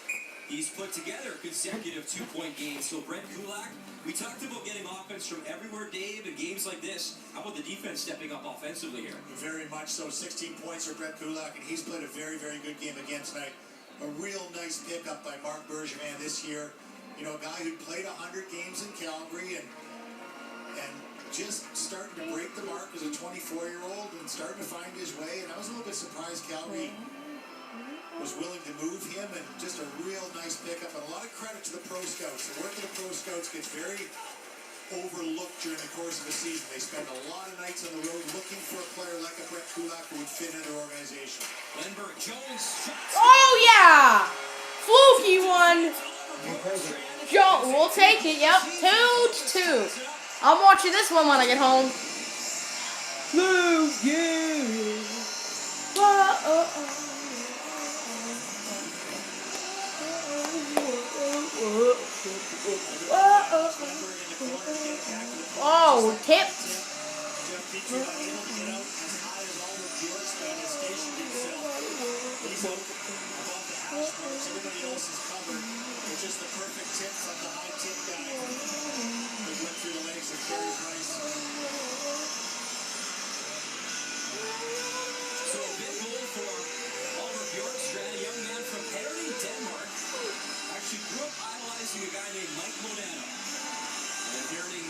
he's put together consecutive 2-point games. So, Brent Kulak, we talked about getting offense from everywhere, Dave, in games like this. How about the defense stepping up offensively here? Very much so. 16 points for Brett Kulak, and he's played a very, very good game again tonight. A real nice pickup by Marc Bergevin this year. You know, a guy who played 100 games in Calgary and just starting to break the mark as a 24-year-old and starting to find his way. And I was a little bit surprised Calgary was willing to move him, and just a real nice pickup. And a lot of credit to the pro scouts. The work of the pro scouts gets very overlooked during the course of the season. They spend a lot of nights on the road looking for a player like a Brett Kulak who would fit in their organization. Lindbergh, Jones, shots. Oh yeah! Fluky one! Joe, we'll take it, yep. 2-2. I'm watching this one when I get home. Fluky! Oh, tip. Everybody else is covered. It's just the perfect tip from the high tip guy. It went through the legs of Carey Price. So a big goal for Oliver Bjorkstrand, a young man from Herning, Denmark. Actually grew up idolizing a guy named Mike Modano. And Herning